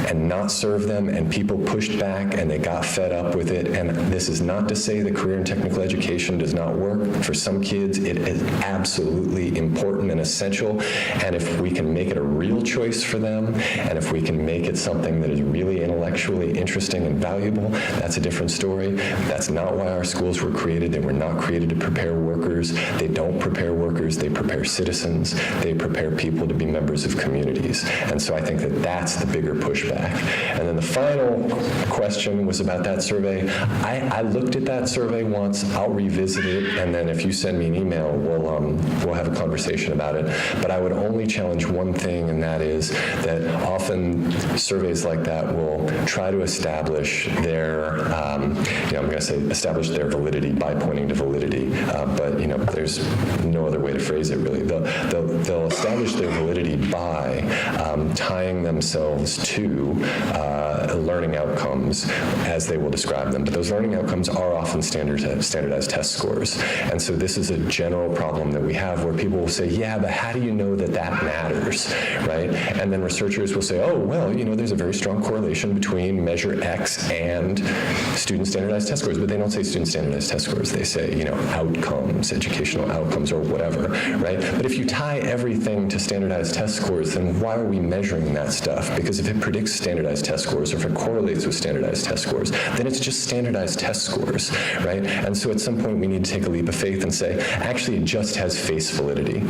and not serve them, and people pushed back and they got fed up with it. And this is not to say that career and technical education does not work. For some kids, it is absolutely important and essential, and if we can make it a real choice for them, and if we can make it something that is really intellectually interesting and valuable, that's a different story. That's not why our schools were created. They were not created to prepare workers. They don't prepare workers. They prepare citizens. They prepare people to be members of communities. And so I think that that's the bigger pushback. And then the final question was about that survey. I looked at that survey once. I'll revisit it, and then if you send me an email, we'll have a conversation about it. But I would only challenge one thing, and that is that often surveys like that will try to establish their, I'm going to say establish their validity by pointing to validity, but there's no other way to phrase it really. They'll establish their validity by tying themselves to learning outcomes as they will describe them. But those learning outcomes are often standardized test scores. And so this is a general problem that we have where people will say, yeah, but how do you know that that matters, right? And then researchers will say, oh, well, there's a very strong correlation between measure X and student standardized test scores. But they don't say student standardized test scores. They say, outcomes, educational outcomes, or whatever, right? But if you tie everything to standardized test scores, then why are we measuring that stuff? Because if it predicts standardized test scores, or if it correlates with standardized test scores, then it's just standardized test scores, right? And so at some point we need to take a leap of faith and say, actually, it just has face validity,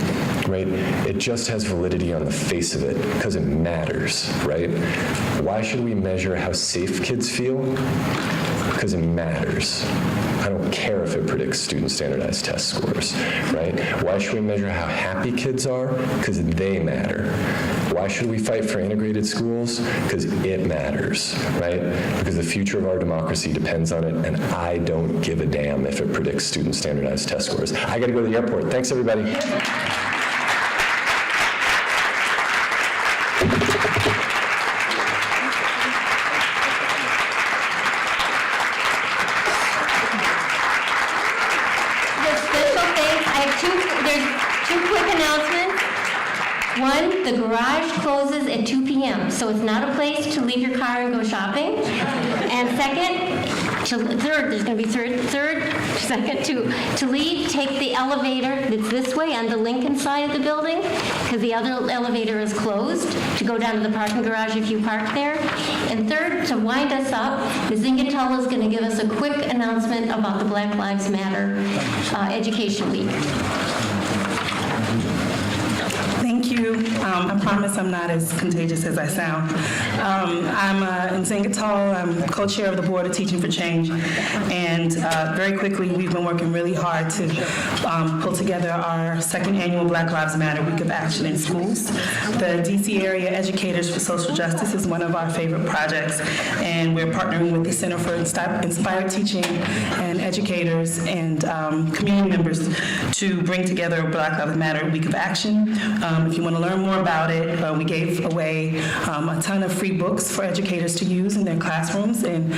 right? It just has validity on the face of it because it matters, right? Why should we measure how safe kids feel? Because it matters. I don't care if it predicts student standardized test scores, right? Why should we measure how happy kids are? Because they matter. Why should we fight for integrated schools? Because it matters, right? Because the future of our democracy depends on it, and I don't give a damn if it predicts student standardized test scores. I got to go to the airport. Thanks, everybody. One, the garage closes at 2 p.m., so it's not a place to leave your car and go shopping. And second, to leave, take the elevator that's this way on the Lincoln side of the building, because the other elevator is closed, to go down to the parking garage if you park there. And third, to wind us up, Ms. Ingatella is going to give us a quick announcement about the Black Lives Matter Education Week. Thank you. I promise I'm not as contagious as I sound. I'm Nzingatall. I'm co-chair of the Board of Teaching for Change. And very quickly, we've been working really hard to pull together our second annual Black Lives Matter Week of Action in Schools. The DC Area Educators for Social Justice is one of our favorite projects. And we're partnering with the Center for Inspired Teaching and educators and community members to bring together a Black Lives Matter Week of Action. If you want to learn more about it, we gave away a ton of free books for educators to use in their classrooms and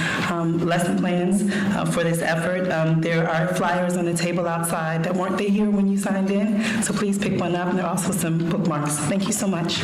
lesson plans for this effort. There are flyers on the table outside that weren't there here when you signed in, so please pick one up, and there are also some bookmarks. Thank you so much.